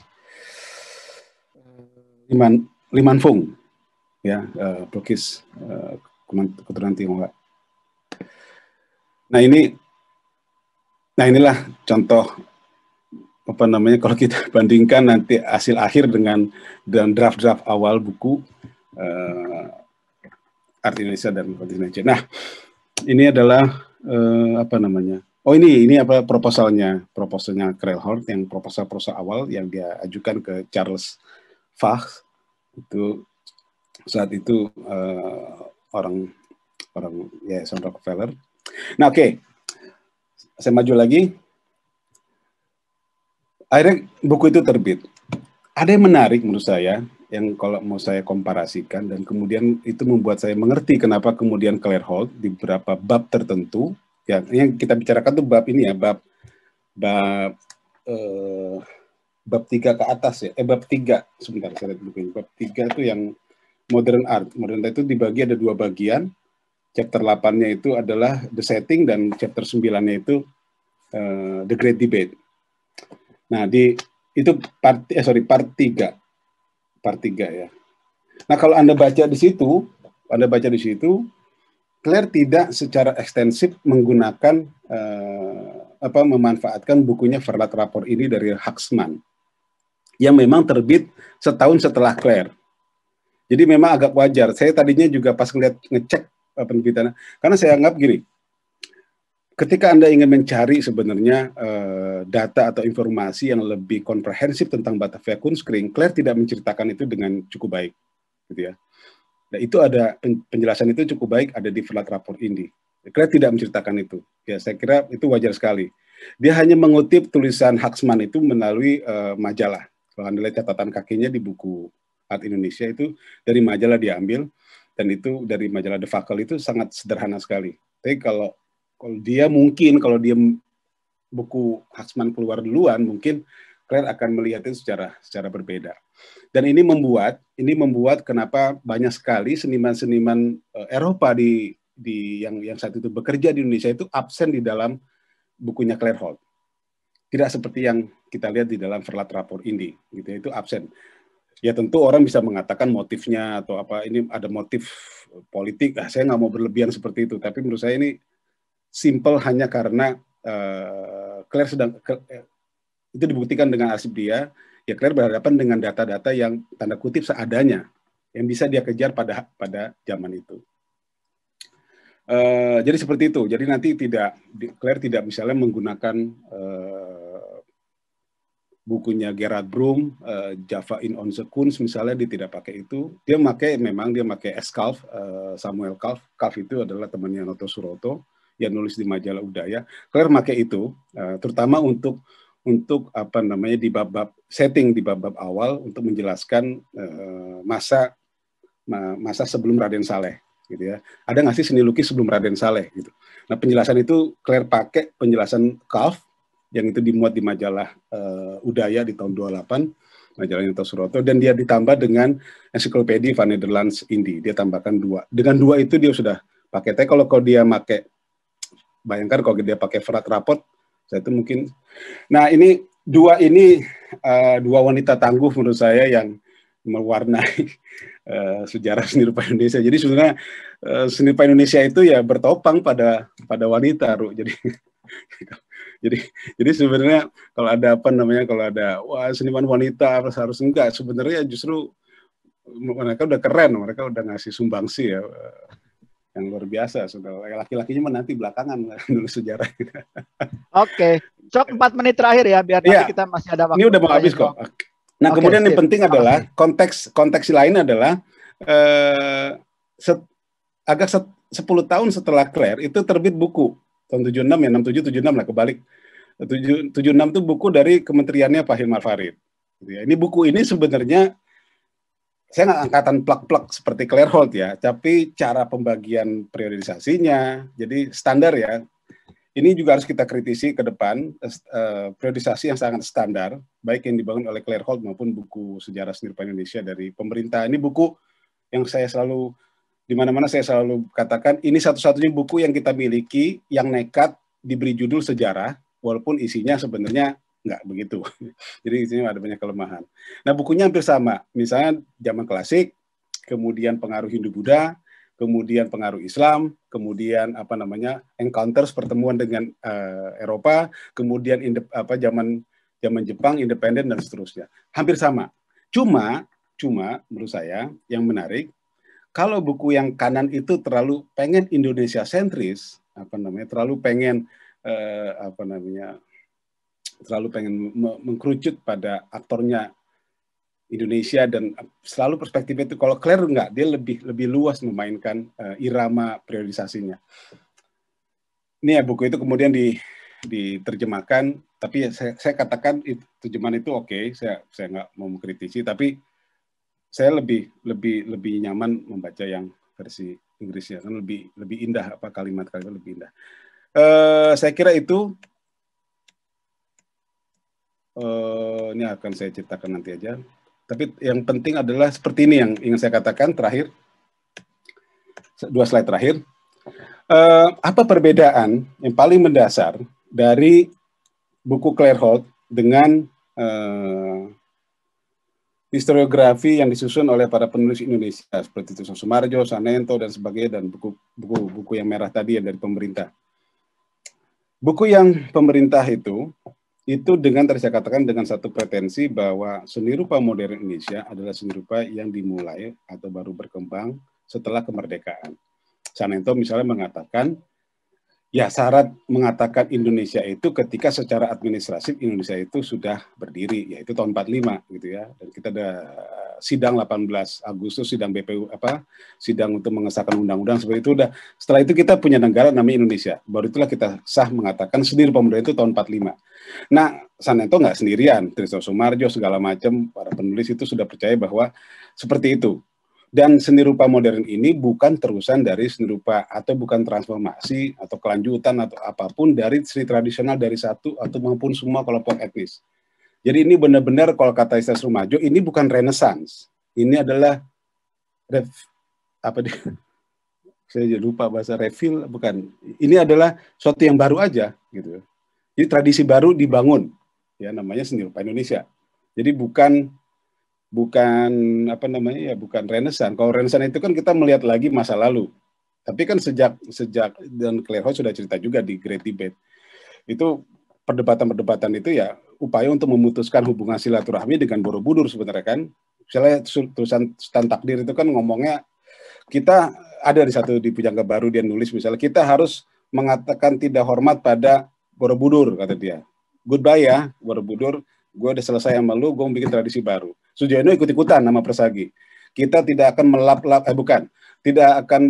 Liman Fung ya, pelukis keturunan Tionghoa. Nah inilah contoh apa namanya kalau kita bandingkan nanti hasil akhir dengan draft awal buku Art Indonesia dan Konteks Indonesia. Nah ini adalah apa namanya? Oh ini apa proposalnya Krelhort yang proposal awal yang dia ajukan ke Charles Fox itu saat itu orang Yayasan Rockefeller. Nah oke. Saya maju lagi. Akhirnya buku itu terbit. Ada yang menarik menurut saya yang kalau mau saya komparasikan dan kemudian itu membuat saya mengerti kenapa kemudian Clairholt di beberapa bab tertentu yang kita bicarakan tuh bab ini ya, bab 3 ke atas ya, bab 3 sebentar saya lihat buku ini. Bab 3 itu yang modern art itu dibagi ada 2 bagian. Chapter 8-nya itu adalah the setting dan chapter 9-nya itu the great debate. Nah, itu part 3 ya. Nah, kalau Anda baca di situ Claire tidak secara ekstensif menggunakan memanfaatkan bukunya Verlag Rapport ini dari Haxman yang memang terbit setahun setelah Claire. Jadi memang agak wajar. Saya tadinya juga pas ngecek penerbitannya, karena saya anggap gini, ketika Anda ingin mencari sebenarnya data atau informasi yang lebih komprehensif tentang Batavia Kunstkring, Claire tidak menceritakan itu dengan cukup baik, gitu ya. Nah, itu ada penjelasan itu cukup baik ada di Verlag Rapport ini. Claire tidak menceritakan itu. Ya, saya kira itu wajar sekali. Dia hanya mengutip tulisan Haxman itu melalui majalah. Kalau Anda lihat catatan kakinya di buku Art Indonesia itu dari majalah diambil, dan itu dari majalah The Fackel itu sangat sederhana sekali. Tapi kalau dia buku Haxman keluar duluan, mungkin Claire akan melihat itu secara berbeda. Dan ini membuat kenapa banyak sekali seniman-seniman Eropa yang saat itu bekerja di Indonesia itu absen di dalam bukunya Clairholt. Tidak seperti yang kita lihat di dalam Verlag Rapport ini, gitu ya, itu absen. Ya tentu orang bisa mengatakan motifnya atau apa, ini ada motif politik. Saya nggak mau berlebihan seperti itu, tapi menurut saya ini simple hanya karena Claire itu dibuktikan dengan arsip dia. Ya Claire berhadapan dengan data-data yang tanda kutip seadanya, yang bisa dia kejar pada zaman itu. Jadi seperti itu. Jadi nanti Claire tidak misalnya menggunakan bukunya Gerard Brum, Java in onze Kunst misalnya, dia tidak pakai itu. Dia pakai Escalf, Samuel Calf. Calf itu adalah temannya Noto Suroto yang nulis di majalah Udaya. Claire pakai itu, terutama untuk apa namanya di bab-bab setting di bab-bab awal untuk menjelaskan masa sebelum Raden Saleh, gitu ya. Ada nggak sih seni lukis sebelum Raden Saleh gitu. Nah, penjelasan itu Claire pakai penjelasan Calf yang itu dimuat di majalah Udaya di tahun 28, majalah Noto Suroto, dan dia ditambah dengan ensiklopedia Van Nederlands Indi. Dia tambahkan 2. Dengan 2 itu dia sudah pakai. Tapi kalau dia pakai, bayangkan kalau dia pakai Verlag Rapport, saya itu mungkin. Nah, ini dua wanita tangguh menurut saya yang mewarnai sejarah seni rupa Indonesia. Jadi sebenarnya seni rupa Indonesia itu ya bertopang pada wanita, Ru. Jadi sebenarnya kalau ada seniman wanita harus enggak, sebenarnya justru mereka udah keren, mereka udah ngasih sumbangsi ya yang luar biasa. Laki-lakinya nanti belakangan dulu sejarah. Oke, Cok, 4 menit terakhir ya, biar nanti kita masih ada waktu. Ini udah mau habis kok. Nah, kemudian yang penting adalah konteks lain adalah set, agak 10 tahun setelah Claire itu terbit buku tahun 76 ya, 67 76 lah, kebalik. 76 itu buku dari kementeriannya Pak Hilmar Farid. Gitu ya. Ini buku ini sebenarnya saya nggak angkatan plak-plak seperti Claire Holt ya, tapi cara pembagian periodisasinya, jadi standar ya. Ini juga harus kita kritisi ke depan, periodisasi yang sangat standar, baik yang dibangun oleh Claire Holt maupun buku Sejarah Seni Rupa Indonesia dari pemerintah. Ini buku yang saya selalu, di mana-mana saya selalu katakan, ini satu-satunya buku yang kita miliki yang nekat diberi judul sejarah, walaupun isinya sebenarnya nggak begitu. Jadi isinya ada banyak kelemahan. Nah, bukunya hampir sama. Misalnya zaman klasik, kemudian pengaruh Hindu-Buddha, kemudian pengaruh Islam, kemudian encounters, pertemuan dengan Eropa, kemudian zaman Jepang, independen dan seterusnya. Hampir sama. Cuma menurut saya yang menarik, kalau buku yang kanan itu terlalu pengen Indonesia sentris, terlalu pengen mengkerucut pada aktornya Indonesia dan selalu perspektifnya itu. Kalau Claire enggak, dia lebih luas memainkan irama periodisasinya. Ini ya, buku itu kemudian diterjemahkan, tapi saya katakan terjemahan itu oke, saya nggak mau mengkritisi, tapi saya lebih nyaman membaca yang versi Inggrisnya, kan lebih indah, kalimat-kalimat lebih indah. Saya kira itu. Ini akan saya ceritakan nanti aja. Tapi yang penting adalah seperti ini yang ingin saya katakan terakhir. 2 slide terakhir. Apa perbedaan yang paling mendasar dari buku Claire Holt dengan historiografi yang disusun oleh para penulis Indonesia seperti Trisno Soemarjo, Sanento dan sebagainya, dan buku yang merah tadi yang dari pemerintah. Buku yang pemerintah itu dengan tadi saya katakan dengan satu pretensi bahwa seni rupa modern Indonesia adalah seni rupa yang dimulai atau baru berkembang setelah kemerdekaan. Sanento misalnya mengatakan, ya syarat mengatakan Indonesia itu ketika secara administratif Indonesia itu sudah berdiri, yaitu tahun 45 gitu ya. Dan kita ada sidang 18 Agustus, sidang BPU sidang untuk mengesahkan undang-undang seperti itu. Setelah itu kita punya negara namanya Indonesia. Baru itulah kita sah mengatakan seni rupa modern itu tahun 45. Nah, Sanento nggak sendirian, Trisno Soemarjo segala macam para penulis itu sudah percaya bahwa seperti itu. Dan seni rupa modern ini bukan terusan dari seni rupa atau bukan transformasi atau kelanjutan atau apapun dari seni tradisional dari satu atau maupun semua kelompok etnis. Jadi ini benar-benar kalau kata Istas Rumajo ini bukan renaissance. Ini adalah saya lupa bahasa refill, bukan. Ini adalah sesuatu yang baru aja gitu. Jadi tradisi baru dibangun ya, namanya seni rupa Indonesia. Jadi bukan bukan renaissance. Kalau renaissance itu kan kita melihat lagi masa lalu. Tapi kan sejak dan Claire Holt sudah cerita juga di Great Debate. Itu perdebatan itu ya upaya untuk memutuskan hubungan silaturahmi dengan Borobudur sebenarnya kan. Misalnya tulisan Sultan Takdir itu kan ngomongnya, kita ada di Pujangga Baru dia nulis misalnya, kita harus mengatakan tidak hormat pada Borobudur, kata dia. Goodbye ya Borobudur, gue udah selesai sama lu, gue mau bikin tradisi baru. Sujono ikut-ikutan nama Persagi. Kita tidak akan tidak akan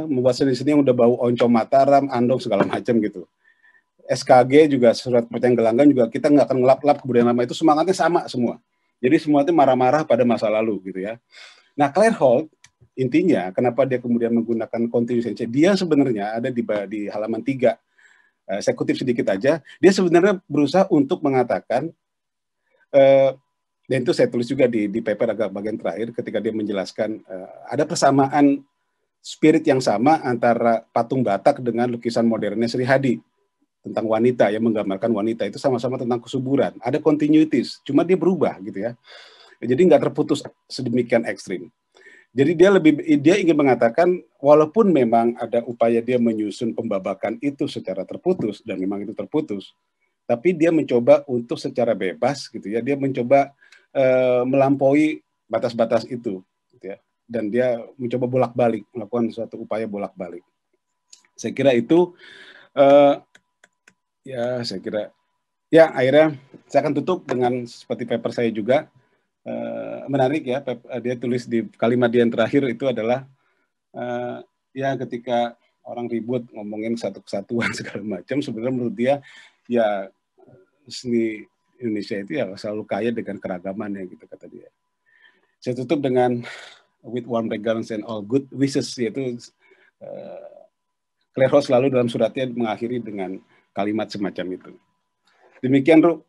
membuat seni-seni yang udah bau oncom Mataram, Andong segala macam gitu. SKG juga, surat percayaan gelanggang juga, kita nggak akan ngelap-lap kebudayaan lama, itu semangatnya sama semua. Jadi semua itu marah-marah pada masa lalu gitu ya. Nah, Claire Holt intinya kenapa dia kemudian menggunakan continuous sense, dia sebenarnya ada di halaman 3. Saya kutip sedikit aja. Dia sebenarnya berusaha untuk mengatakan, dan itu saya tulis juga di paper agak bagian terakhir ketika dia menjelaskan ada persamaan spirit yang sama antara patung Batak dengan lukisan modernnya Sri Hadi tentang wanita, yang menggambarkan wanita itu sama-sama tentang kesuburan. Ada continuities, cuma dia berubah gitu ya. Jadi nggak terputus sedemikian ekstrim. Jadi dia ingin mengatakan walaupun memang ada upaya dia menyusun pembabakan itu secara terputus, dan memang itu terputus, tapi dia mencoba untuk secara bebas gitu ya, dia mencoba melampaui batas-batas itu gitu ya, dan dia mencoba bolak-balik, melakukan suatu upaya bolak-balik. Saya kira itu akhirnya saya akan tutup dengan seperti paper saya juga. menarik ya. Dia tulis di kalimat dia yang terakhir itu adalah ya ketika orang ribut ngomongin satu kesatuan segala macam, sebenarnya menurut dia ya seni Indonesia itu ya selalu kaya dengan keragamannya gitu, kata dia. Saya tutup dengan with warm regards and all good wishes, yaitu Claire Hall selalu dalam suratnya mengakhiri dengan kalimat semacam itu. Demikian, Ru.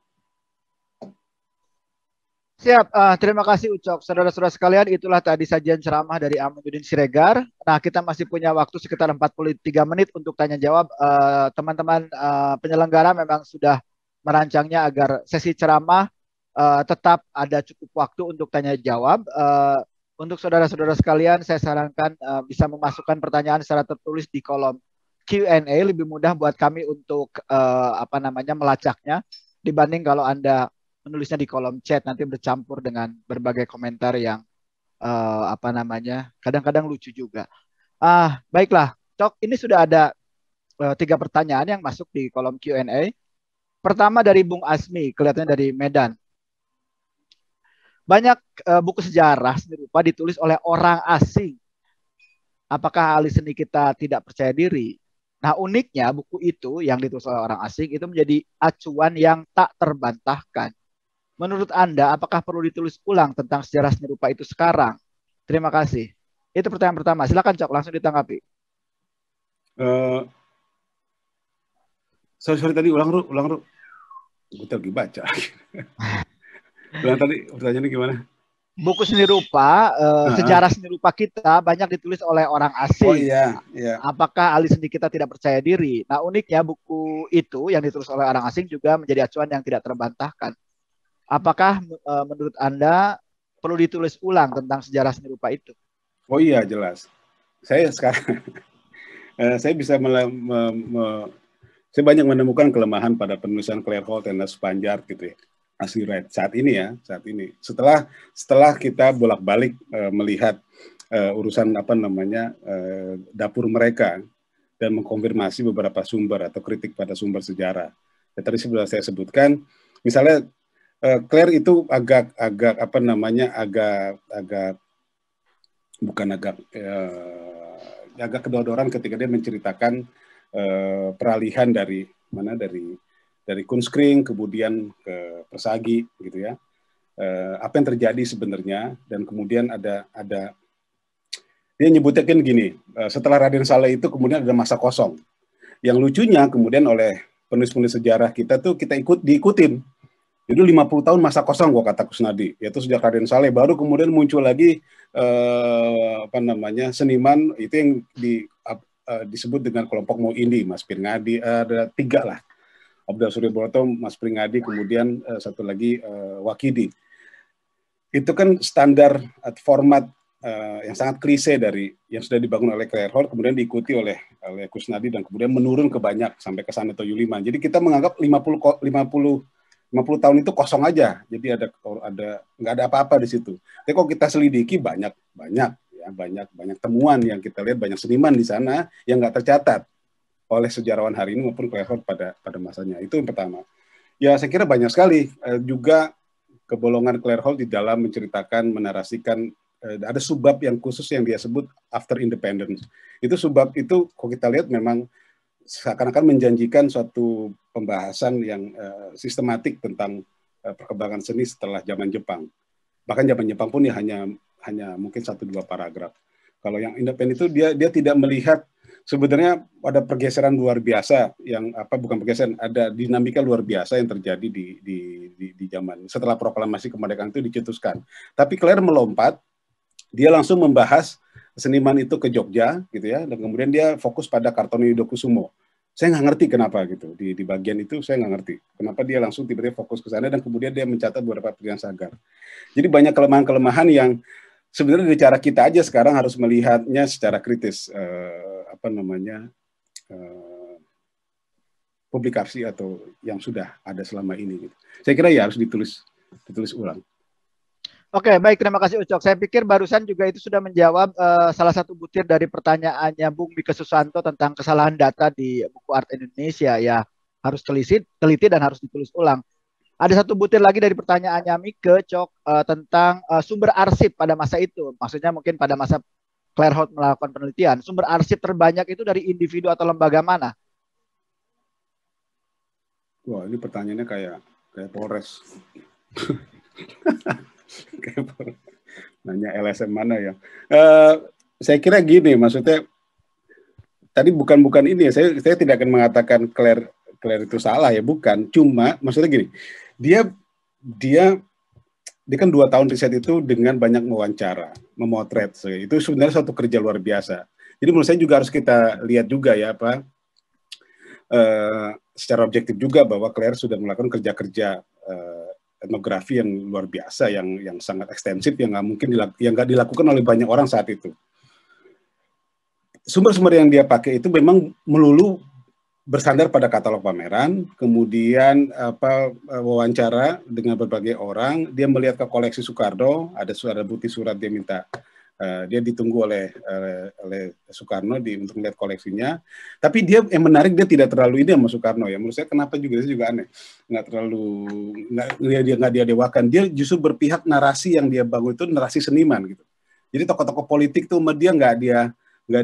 Siap, terima kasih Ucok. Saudara-saudara sekalian, itulah tadi sajian ceramah dari Aminuddin Siregar. Nah, kita masih punya waktu sekitar 43 menit untuk tanya jawab. Teman-teman penyelenggara memang sudah merancangnya agar sesi ceramah tetap ada cukup waktu untuk tanya jawab. Untuk saudara-saudara sekalian, saya sarankan bisa memasukkan pertanyaan secara tertulis di kolom Q&A, lebih mudah buat kami untuk melacaknya dibanding kalau Anda menulisnya di kolom chat, nanti bercampur dengan berbagai komentar yang kadang-kadang lucu juga. Baiklah, Cok, ini sudah ada 3 pertanyaan yang masuk di kolom Q&A. Pertama dari Bung Asmi, kelihatannya dari Medan. Banyak buku sejarah seni rupa ditulis oleh orang asing. Apakah ahli seni kita tidak percaya diri? Nah, uniknya buku itu yang ditulis oleh orang asing itu menjadi acuan yang tak terbantahkan. Menurut Anda, apakah perlu ditulis ulang tentang sejarah seni rupa itu sekarang? Terima kasih. Itu pertanyaan pertama. Silakan, Cok, langsung ditanggapi. Sorry tadi ulang, Ru. Gue lagi baca. Ulang tadi pertanyaannya gimana? Buku seni rupa, sejarah seni rupa kita banyak ditulis oleh orang asing. Oh iya. Apakah ahli seni kita tidak percaya diri? Nah, uniknya buku itu yang ditulis oleh orang asing juga menjadi acuan yang tidak terbantahkan. Apakah menurut Anda perlu ditulis ulang tentang sejarah seni rupa itu? Oh iya, jelas. Saya sekarang saya bisa saya banyak menemukan kelemahan pada penulisan Claire Hall dan Spanjar gitu ya. Asli right saat ini. Setelah kita bolak-balik melihat urusan dapur mereka dan mengkonfirmasi beberapa sumber atau kritik pada sumber sejarah. Ya, tadi sudah saya sebutkan, misalnya Claire itu agak kedodoran ketika dia menceritakan peralihan dari Kunskring kemudian ke Persagi gitu ya. Apa yang terjadi sebenarnya, dan kemudian ada dia nyebutnya kan gini, setelah Raden Saleh itu kemudian ada masa kosong. Yang lucunya kemudian oleh penulis-penulis sejarah kita tuh diikutin. Jadi 50 tahun masa kosong, kata Kusnadi, yaitu sejak Raden Saleh, baru kemudian muncul lagi seniman itu yang disebut dengan kelompok Moindi, Mas Pirngadi, ada 3 lah. Abdul Surya Broto, Mas Pringadi, kemudian satu lagi Wakidi. Itu kan standar format yang sangat klise dari yang sudah dibangun oleh Claire Hall, kemudian diikuti oleh Kusnadi dan kemudian menurun ke banyak sampai ke Saneto Yuliman. Jadi kita menganggap 50 tahun itu kosong aja. Jadi nggak ada apa-apa di situ. Tapi kalau kita selidiki banyak temuan yang kita lihat, banyak seniman di sana yang nggak tercatat oleh sejarawan hari ini maupun Claire Hall pada masanya. Itu yang pertama. Ya, saya kira banyak sekali juga kebolongan Claire Hall di dalam menceritakan, menarasikan, ada subbab yang khusus yang dia sebut after independence. Itu subbab itu kalau kita lihat memang seakan-akan menjanjikan suatu pembahasan yang sistematik tentang perkembangan seni setelah zaman Jepang. Bahkan zaman Jepang pun ya hanya mungkin 1-2 paragraf. Kalau yang independen itu dia tidak melihat sebenarnya ada pergeseran luar biasa yang bukan pergeseran, ada dinamika luar biasa yang terjadi di zaman setelah proklamasi kemerdekaan itu dicetuskan. Tapi Claire melompat, dia langsung membahas seniman itu ke Jogja gitu ya, dan kemudian dia fokus pada Kartono Yudokusumo. Saya nggak ngerti kenapa gitu di bagian itu, saya nggak ngerti kenapa dia langsung tiba-tiba fokus ke sana, dan kemudian dia mencatat beberapa pilihan Sagar. Jadi banyak kelemahan-kelemahan yang sebenarnya dari cara kita aja sekarang harus melihatnya secara kritis. Publikasi atau yang sudah ada selama ini gitu. Saya kira ya harus ditulis ulang. Oke, baik, terima kasih Ucok. Saya pikir barusan juga itu sudah menjawab salah satu butir dari pertanyaannya Bung Mika Susanto tentang kesalahan data di buku Art Indonesia, ya harus teliti dan harus ditulis ulang. Ada satu butir lagi dari pertanyaannya Mike Cok tentang sumber arsip pada masa itu. Maksudnya mungkin pada masa Claire Holt melakukan penelitian, sumber arsip terbanyak itu dari individu atau lembaga mana? Wah, ini pertanyaannya kayak Polres. Kayak nanya LSM mana ya? Saya kira gini, maksudnya tadi bukan ini ya. Saya tidak akan mengatakan Claire itu salah ya, bukan. Cuma maksudnya gini, dia kan 2 tahun riset itu dengan banyak mewawancara, memotret. Itu sebenarnya suatu kerja luar biasa. Jadi menurut saya juga harus kita lihat juga ya secara objektif juga bahwa Claire sudah melakukan kerja-kerja etnografi yang luar biasa, yang sangat ekstensif, yang nggak dilakukan oleh banyak orang saat itu. Sumber-sumber yang dia pakai itu memang melulu bersandar pada katalog pameran, kemudian wawancara dengan berbagai orang. Dia melihat ke koleksi Soekarno, ada bukti surat dia minta. Dia ditunggu oleh Soekarno untuk melihat koleksinya. Tapi dia yang menarik, dia tidak terlalu ini sama Soekarno ya. Menurut saya kenapa juga aneh. Nggak dia dewakan. Dia justru berpihak narasi yang dia bangun itu narasi seniman gitu. Jadi tokoh-tokoh politik tuh dia nggak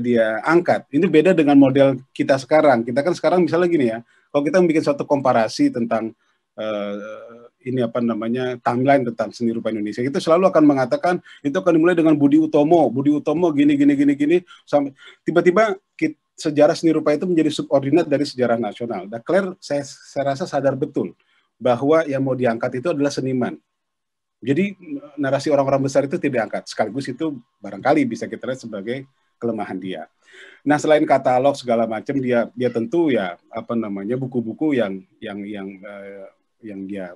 dia angkat. Ini beda dengan model kita sekarang. Kita kan sekarang misalnya gini ya. Kalau kita bikin suatu komparasi tentang timeline tentang seni rupa Indonesia, itu selalu akan mengatakan itu akan dimulai dengan Budi Utomo gini sampai tiba-tiba sejarah seni rupa itu menjadi subordinat dari sejarah nasional. Dan Claire saya rasa sadar betul bahwa yang mau diangkat itu adalah seniman. Jadi narasi orang-orang besar itu tidak diangkat. Sekaligus itu barangkali bisa kita lihat sebagai kelemahan dia. Nah, selain katalog segala macam, dia tentu ya buku-buku yang dia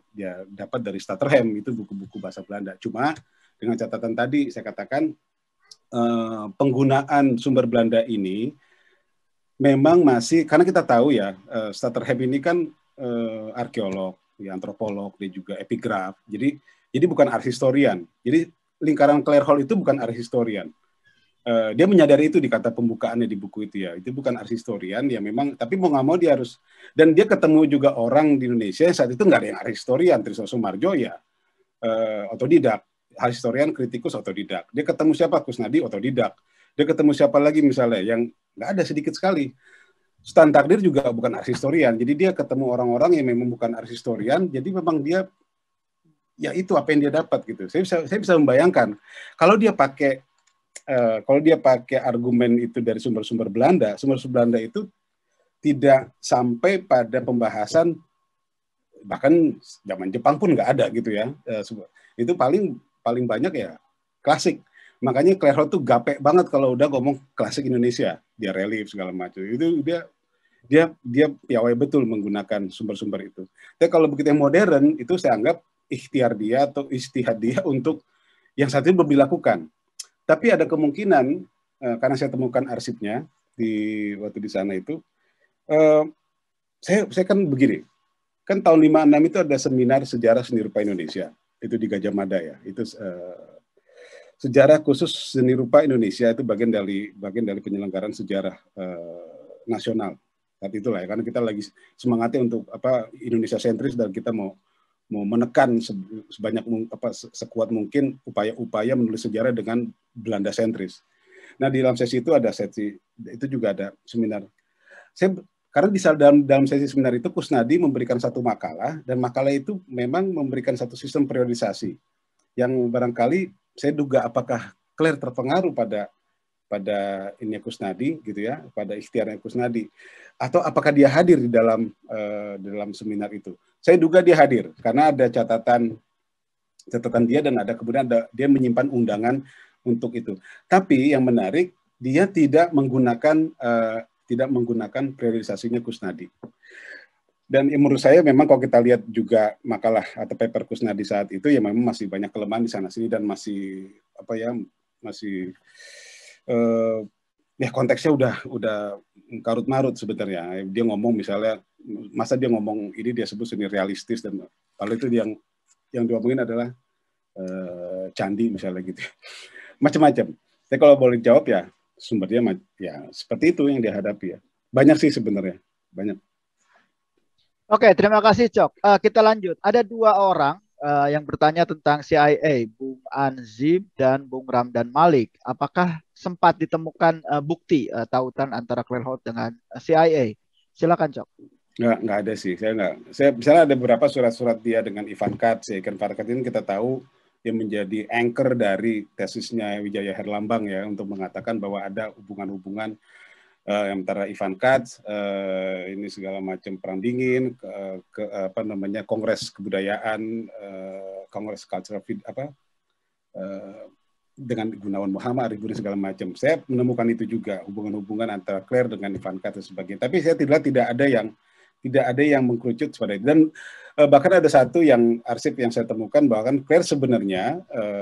dapat dari Stutterham, itu buku-buku bahasa Belanda. Cuma dengan catatan tadi saya katakan penggunaan sumber Belanda ini memang masih, karena kita tahu ya Stutterham ini kan arkeolog, ya, antropolog, dia juga epigraf. Jadi bukan art historian. Jadi lingkaran Claire Holt itu bukan art historian. Dia menyadari itu di kata pembukaannya di buku itu ya. Itu bukan art historian ya memang, tapi mau nggak mau dia harus, dan dia ketemu juga orang di Indonesia yang saat itu nggak ada yang art historian. Trisno Sumarjo ya otodidak, art historian kritikus otodidak. Dia ketemu siapa? Kusnadi otodidak. Dia ketemu siapa lagi misalnya yang nggak ada, sedikit sekali. Stan Takdir juga bukan art historian. Jadi dia ketemu orang-orang yang memang bukan art historian. Jadi memang dia ya itu apa yang dia dapat gitu. Saya bisa membayangkan kalau dia pakai argumen itu dari sumber-sumber Belanda itu tidak sampai pada pembahasan, bahkan zaman Jepang pun nggak ada gitu ya. Itu paling banyak ya klasik. Makanya Claire Holt tuh gape banget kalau udah ngomong klasik Indonesia, dia relief segala macam. Itu dia piawai betul menggunakan sumber-sumber itu. Tapi kalau begitu yang modern itu saya anggap ikhtiar dia atau istihad dia untuk yang saat ini belum dilakukan. Tapi ada kemungkinan, karena saya temukan arsipnya waktu di sana itu, saya kan begini, kan tahun 56 itu ada seminar sejarah seni rupa Indonesia, itu di Gajah Mada ya, itu sejarah khusus seni rupa Indonesia, itu bagian dari penyelenggaraan sejarah nasional saat itulah ya, karena kita lagi semangatnya untuk Indonesia sentris, dan kita mau menekan sekuat mungkin upaya-upaya menulis sejarah dengan Belanda sentris. Nah, di dalam sesi itu ada itu juga ada seminar. Karena di dalam sesi seminar itu Kusnadi memberikan satu makalah, dan makalah itu memang memberikan satu sistem periodisasi yang barangkali saya duga apakah Claire terpengaruh pada ini Kusnadi gitu ya, pada ikhtiarnya Kusnadi, atau apakah dia hadir di dalam seminar itu. Saya duga dia hadir karena ada catatan dia, dan kemudian dia menyimpan undangan untuk itu. Tapi yang menarik, dia tidak menggunakan periodisasinya Kusnadi. Dan menurut saya memang kalau kita lihat juga makalah atau paper Kusnadi saat itu ya memang masih banyak kelemahan di sana sini, dan masih konteksnya udah karut marut sebenarnya. Dia ngomong misalnya, masa dia ngomong ini dia sebut seni realistis, dan kalau itu yang diomongin adalah candi misalnya gitu, macam-macam. Tapi kalau boleh jawab ya sumbernya ya seperti itu yang dihadapi ya. Banyak sih sebenarnya, banyak. Oke, terima kasih Cok. Kita lanjut. Ada dua orang yang bertanya tentang CIA, Bung Anzib dan Bung Ramdan Malik. Apakah sempat ditemukan bukti tautan antara Claire Holt dengan CIA? Silakan Cok. Nggak ada sih. Saya misalnya ada beberapa surat-surat dia dengan Ivan Katz. Ya, Ivan Katz ini kita tahu yang menjadi anchor dari tesisnya Wijaya Herlambang ya untuk mengatakan bahwa ada hubungan-hubungan antara Ivan Katz ini segala macam perang dingin ke apa namanya Kongres Kebudayaan Kongres Cultural dengan Gunawan Muhammad Arifin segala macam. Saya menemukan itu juga hubungan-hubungan antara Claire dengan Ivan Katz dan sebagainya. Tapi saya tidak ada yang mengkerucut pada itu. Dan bahkan ada satu yang arsip yang saya temukan bahwa kan Claire sebenarnya,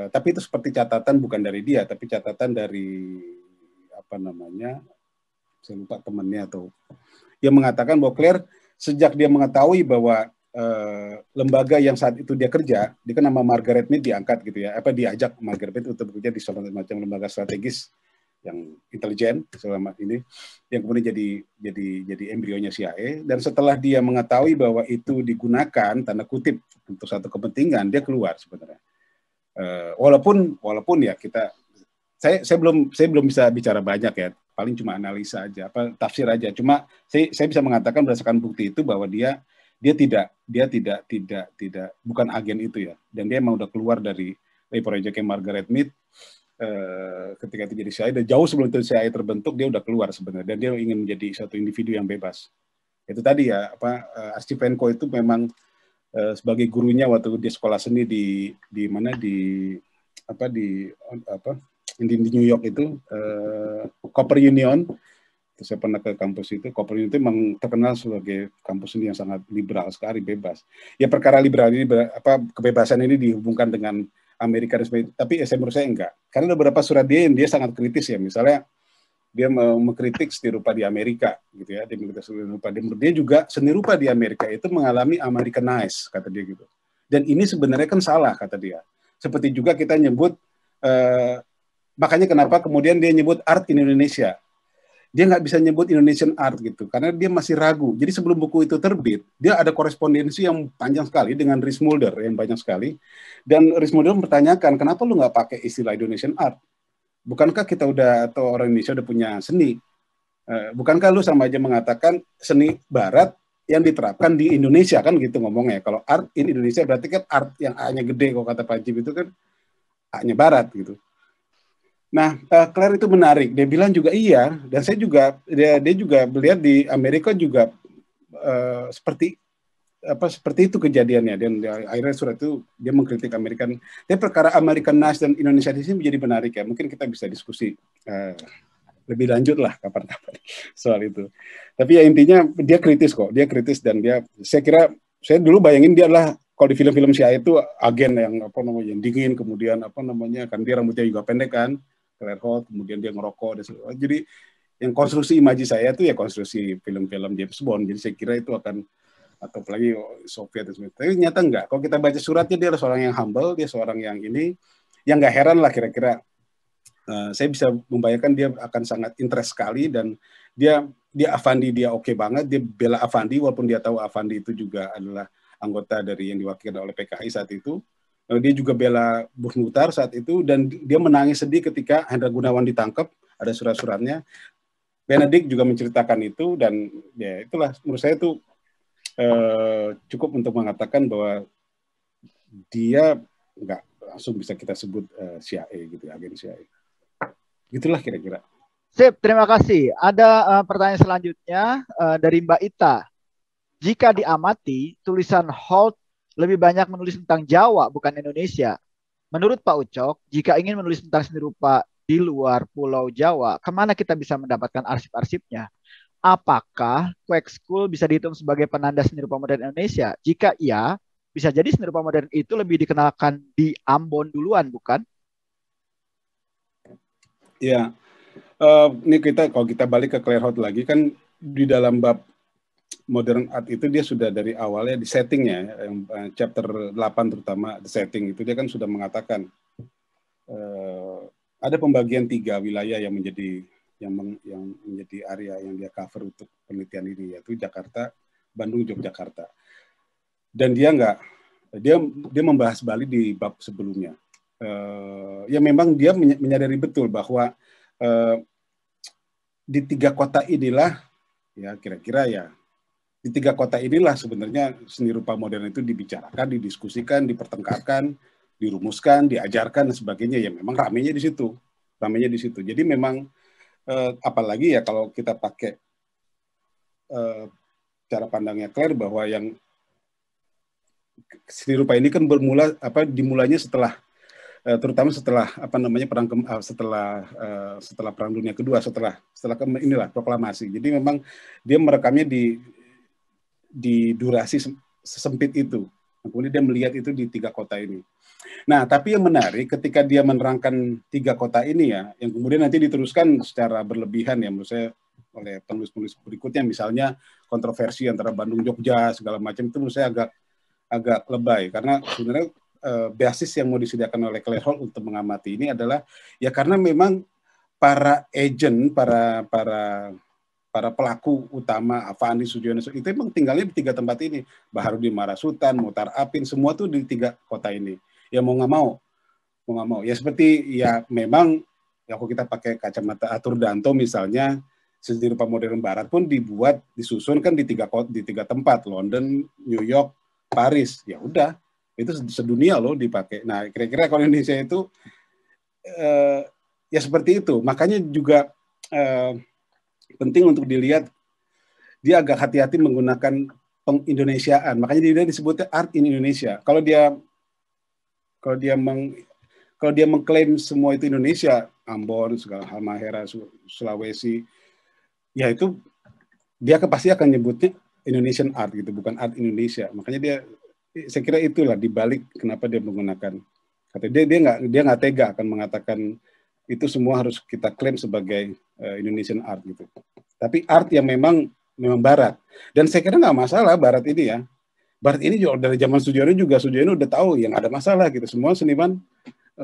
tapi itu seperti catatan bukan dari dia, tapi catatan dari apa namanya, saya lupa temannya atau yang mengatakan bahwa Claire sejak dia mengetahui bahwa lembaga yang saat itu dia kerja, dia kan nama Margaret Mead diangkat gitu ya, diajak Margaret Mead untuk bekerja di suatu macam lembaga strategis yang intelijen selama ini, yang kemudian jadi embrionya CIA. Dan setelah dia mengetahui bahwa itu digunakan tanda kutip untuk satu kepentingan, dia keluar sebenarnya. Walaupun ya saya belum bisa bicara banyak ya, paling cuma analisa aja, tafsir aja. Cuma saya bisa mengatakan berdasarkan bukti itu bahwa dia tidak bukan agen itu ya, dan dia memang udah keluar dari proyeknya Margaret Mead ketika itu jadi CIA, dan jauh sebelum itu CIA terbentuk dia udah keluar sebenarnya, dan dia ingin menjadi satu individu yang bebas. Itu tadi ya Archipenko itu memang sebagai gurunya waktu dia sekolah seni di New York itu Cooper Union. Saya pernah ke kampus itu. Cooper Union itu memang terkenal sebagai kampus seni yang sangat liberal sekali, bebas. Ya perkara liberal ini kebebasan ini dihubungkan dengan Amerika dan sebagainya. Tapi menurut saya enggak. Karena ada beberapa surat dia yang dia sangat kritis ya. Misalnya dia mengkritik seni rupa di Amerika gitu ya. Dia mengkritik seni rupa. Dia juga seni rupa di Amerika itu mengalami Americanized kata dia gitu. Dan ini sebenarnya kan salah kata dia. Seperti juga kita nyebut makanya kenapa kemudian dia nyebut art in Indonesia. Dia nggak bisa nyebut Indonesian art gitu, karena dia masih ragu. Jadi sebelum buku itu terbit, dia ada korespondensi yang panjang sekali dengan Rhys Mulder, yang banyak sekali. Dan Rhys Mulder mempertanyakan, kenapa lu nggak pakai istilah Indonesian art? Bukankah kita atau orang Indonesia udah punya seni? Bukankah lu sama aja mengatakan seni barat yang diterapkan di Indonesia, kan gitu ngomongnya. Kalau art in Indonesia berarti kan art yang A-nya gede, kalau kata Pak Jim itu kan A-nya barat gitu. Nah, Claire itu menarik. Dia bilang juga iya, dan saya juga dia juga melihat di Amerika juga seperti itu kejadiannya. Dan akhirnya surat itu dia mengkritik American. Tapi perkara Americanized dan Indonesia di sini menjadi menarik ya. Mungkin kita bisa diskusi lebih lanjut lah kapan-kapan soal itu. Tapi ya intinya dia kritis kok. Dia kritis dan saya kira saya dulu bayangin dia adalah kalau di film-film CIA itu agen yang yang dingin, kemudian kan dia rambutnya juga pendek kan. Claire Holt, kemudian dia ngerokok. Jadi yang konstruksi imaji saya itu ya konstruksi film-film James Bond. Jadi saya kira itu akan, atau apalagi Soviet dan sebagainya. Tapi ternyata enggak. Kalau kita baca suratnya, dia adalah seorang yang humble, dia seorang yang yang nggak heran lah kira-kira. Saya bisa membayangkan dia akan sangat interest sekali, dan dia Afandi, dia oke banget, dia bela Afandi, walaupun dia tahu Afandi itu juga adalah anggota dari yang diwakilkan oleh PKI saat itu. Dia juga bela Bus Muhtar saat itu, dan dia menangis sedih ketika Hendra Gunawan ditangkap, ada surat-suratnya. Benedict juga menceritakan itu, dan ya itulah menurut saya itu cukup untuk mengatakan bahwa dia nggak langsung bisa kita sebut CIA gitu, agen CIA. Gitulah kira-kira. Sip, terima kasih. Ada pertanyaan selanjutnya dari Mbak Ita. Jika diamati, tulisan Holt lebih banyak menulis tentang Jawa, bukan Indonesia. Menurut Pak Ucok, jika ingin menulis tentang seni rupa di luar Pulau Jawa, kemana kita bisa mendapatkan arsip-arsipnya? Apakah Quake School bisa dihitung sebagai penanda seni rupa modern Indonesia? Jika iya, bisa jadi seni rupa modern itu lebih dikenalkan di Ambon duluan, bukan? Ya, ini kalau kita balik ke Claire Holt lagi, kan di dalam bab modern art itu dia sudah dari awalnya di settingnya, yang chapter 8 terutama the setting itu dia kan sudah mengatakan ada pembagian 3 wilayah yang menjadi area yang dia cover untuk penelitian ini, yaitu Jakarta, Bandung Yogyakarta. Dan dia membahas Bali di bab sebelumnya. Ya memang dia menyadari betul bahwa di 3 kota inilah ya kira-kira ya di 3 kota inilah sebenarnya seni rupa modern itu dibicarakan, didiskusikan, dipertengkarkan, dirumuskan, diajarkan dan sebagainya. Ya memang ramenya di situ. Jadi memang apalagi ya kalau kita pakai cara pandangnya Claire bahwa yang seni rupa ini kan dimulainya setelah terutama setelah setelah Perang Dunia Kedua, setelah inilah proklamasi. Jadi memang dia merekamnya di durasi sesempit itu. Kemudian dia melihat itu di 3 kota ini. Nah, tapi yang menarik ketika dia menerangkan 3 kota ini ya, yang kemudian nanti diteruskan secara berlebihan ya menurut saya oleh penulis-penulis berikutnya, misalnya kontroversi antara Bandung Jogja segala macam, itu menurut saya agak lebay karena sebenarnya basis yang mau disediakan oleh Claire Hall untuk mengamati ini adalah ya karena memang para agent, para pelaku utama Avandi Sujono itu memang tinggalnya di 3 tempat ini. Baharudin Marasutan, Muhtar Apin, semua tuh di 3 kota ini. Ya mau nggak mau. Ya seperti ya memang ya kalau kita pakai kacamata Arthur Danto misalnya, seni rupa modern Barat pun disusun kan di 3 tempat, London, New York, Paris. Ya udah, itu sedunia loh dipakai. Nah kira-kira kalau Indonesia itu ya seperti itu. Makanya juga penting untuk dilihat dia agak hati-hati menggunakan pengindonesiaan. Makanya dia disebutnya art in Indonesia. Kalau dia mengklaim semua itu Indonesia, Ambon, segala Halmahera, Sulawesi, ya itu dia pasti akan nyebutnya Indonesian art gitu, bukan art Indonesia. Makanya saya kira itulah dibalik kenapa dia menggunakan kata dia nggak tega akan mengatakan itu semua harus kita klaim sebagai Indonesian art gitu. Tapi art yang memang Barat. Dan saya kira nggak masalah Barat ini ya. Barat ini juga dari zaman Sujono udah tahu yang ada masalah gitu. Semua seniman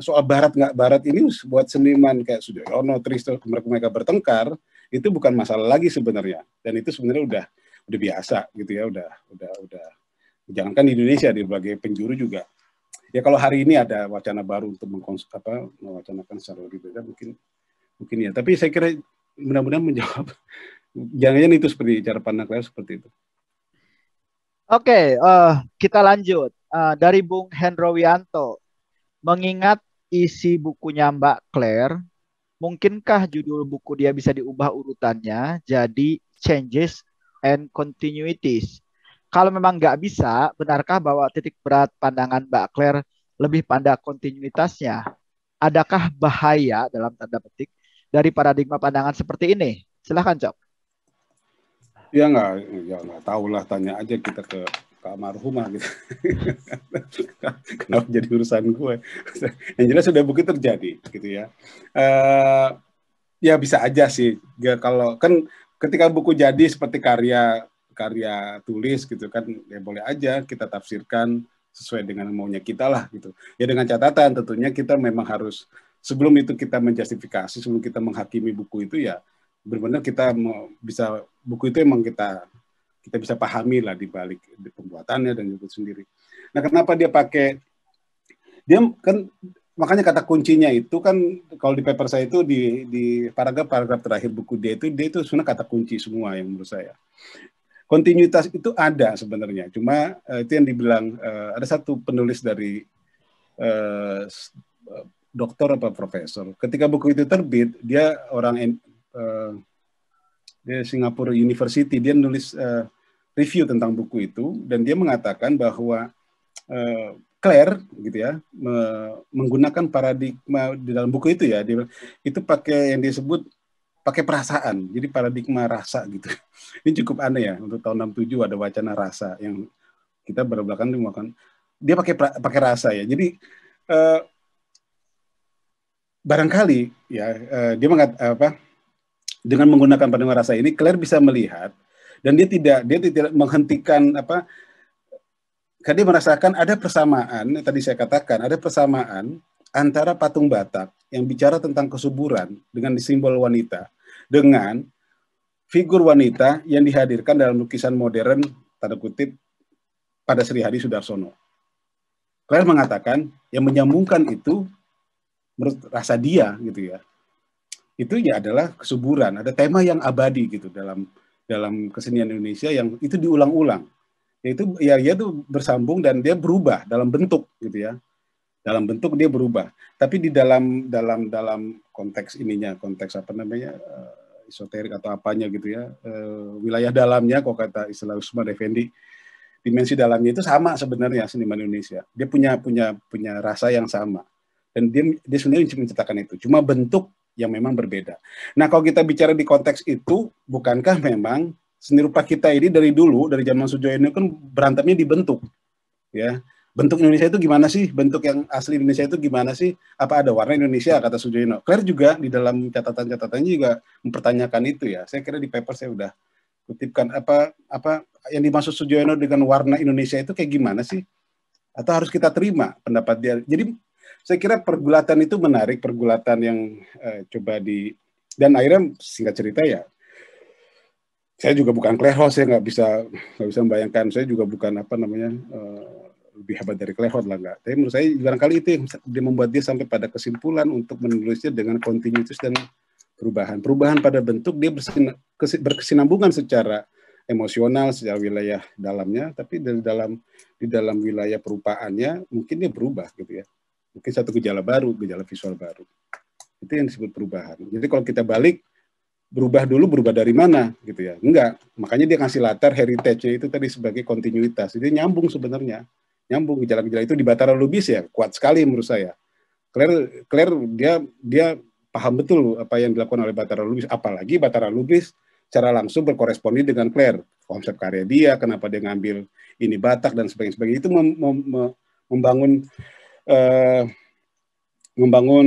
soal Barat nggak Barat ini buat seniman kayak Sujono, Tristo, mereka bertengkar itu bukan masalah lagi sebenarnya. Dan itu sebenarnya udah biasa gitu ya. Udah jangankan di Indonesia, di berbagai penjuru juga. Ya kalau hari ini ada wacana baru untuk mewacanakan secara lebih beda mungkin ya. Tapi saya kira mudah-mudahan menjawab. Jangan-jangan itu seperti cara pandang Claire seperti itu. Oke, kita lanjut. Dari Bung Hendro Wianto, mengingat isi bukunya Mbak Claire, mungkinkah judul buku dia bisa diubah urutannya jadi Changes and Continuities? Kalau memang nggak bisa, benarkah bahwa titik berat pandangan Mbak Claire lebih pada kontinuitasnya? Adakah bahaya dalam tanda petik dari paradigma pandangan seperti ini? Silahkan, Cok. Ya nggak tahu lah, tanya aja kita ke almarhumah gitu. Kenapa jadi urusan gue? Yang jelas sudah begitu terjadi gitu ya. Ya bisa aja sih. Ya, kalau kan ketika buku jadi seperti karya tulis gitu kan, ya boleh aja kita tafsirkan sesuai dengan maunya kita lah gitu. Ya dengan catatan tentunya kita memang harus sebelum itu kita menjustifikasi, sebelum kita menghakimi buku itu ya benar-benar kita bisa buku itu emang kita bisa pahami lah di balik di pembuatannya dan juga sendiri. Nah, kenapa dia pakai kan makanya kata kuncinya itu kan kalau di paper saya itu di paragraf terakhir buku dia itu sebenarnya kata kunci semua yang menurut saya. Kontinuitas itu ada sebenarnya, cuma itu yang dibilang ada satu penulis dari doktor apa profesor. Ketika buku itu terbit, dia orang di Singapore University, dia nulis review tentang buku itu dan dia mengatakan bahwa Claire gitu ya menggunakan paradigma di dalam buku itu ya, itu pakai yang disebut pakai perasaan, jadi paradigma rasa gitu. Ini cukup aneh ya, untuk tahun 67 ada wacana rasa yang kita berbelakang dia pakai rasa ya. Jadi barangkali ya dia dengan menggunakan pandangan rasa ini, Claire bisa melihat dan dia tidak menghentikan karena dia merasakan ada persamaan, tadi saya katakan ada persamaan antara patung Batak yang bicara tentang kesuburan dengan simbol wanita dengan figur wanita yang dihadirkan dalam lukisan modern tanda kutip pada Sri Hadi Sudarsono. Claire mengatakan yang menyambungkan itu menurut rasa dia gitu ya. Itu ya adalah kesuburan, ada tema yang abadi gitu dalam kesenian Indonesia yang itu diulang-ulang. Yaitu ya dia tuh bersambung dan dia berubah dalam bentuk gitu ya. Dalam bentuk dia berubah. Tapi di dalam konteks ininya, konteks apa namanya? Esoterik atau apanya gitu ya. Wilayah dalamnya kok kata istilah Usman Effendi, dimensi dalamnya itu sama sebenarnya seniman Indonesia. Dia punya rasa yang sama. Dan dia sebenarnya menciptakan itu. Cuma bentuk yang memang berbeda. Nah, kalau kita bicara di konteks itu, bukankah memang seni rupa kita ini dari dulu, dari zaman Sujoyono kan berantemnya di bentuk, ya. Bentuk Indonesia itu gimana sih? Bentuk yang asli Indonesia itu gimana sih? Apa ada warna Indonesia, kata Sujoyono. Claire juga di dalam catatan-catatannya juga mempertanyakan itu ya. Saya kira di paper saya udah kutipkan apa yang dimaksud Sujoyono dengan warna Indonesia itu kayak gimana sih? Atau harus kita terima pendapat dia? Jadi saya kira pergulatan itu menarik, pergulatan yang dan akhirnya singkat cerita ya, saya juga bukan Claire Hall, saya nggak bisa membayangkan, saya juga bukan lebih hebat dari Claire Hall lah nggak. Tapi menurut saya barangkali itu yang membuat dia sampai pada kesimpulan untuk menulisnya dengan kontinuitas dan perubahan pada bentuk. Dia berkesinambungan secara emosional, secara wilayah dalamnya, tapi di dalam wilayah perupaannya mungkin dia berubah gitu ya. Mungkin satu gejala visual baru. Itu yang disebut perubahan. Jadi kalau kita balik, berubah dari mana gitu ya? Enggak. Makanya dia kasih latar heritage itu tadi sebagai kontinuitas. Jadi nyambung sebenarnya. Nyambung gejala-gejala itu di Batara Lubis ya, kuat sekali menurut saya. Claire dia paham betul apa yang dilakukan oleh Batara Lubis. Apalagi Batara Lubis secara langsung berkorespondi dengan Claire. Konsep karya dia, kenapa dia ngambil ini Batak dan sebagainya. Itu membangun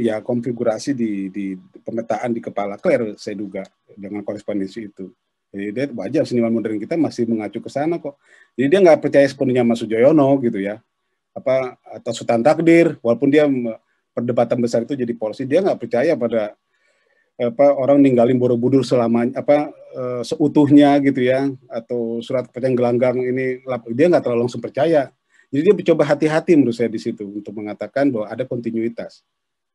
ya konfigurasi di pemetaan di kepala Claire, saya duga dengan korespondensi itu. Jadi dia wajar seniman modern kita masih mengacu ke sana kok. Jadi dia nggak percaya sepenuhnya sama Sujoyono gitu ya, atau Sultan Takdir, walaupun dia perdebatan besar itu jadi polisi, dia nggak percaya pada orang ninggalin Borobudur selamanya seutuhnya gitu ya, atau surat kepercayaan gelanggang ini, dia nggak terlalu langsung percaya. Jadi dia mencoba hati-hati menurut saya di situ untuk mengatakan bahwa ada kontinuitas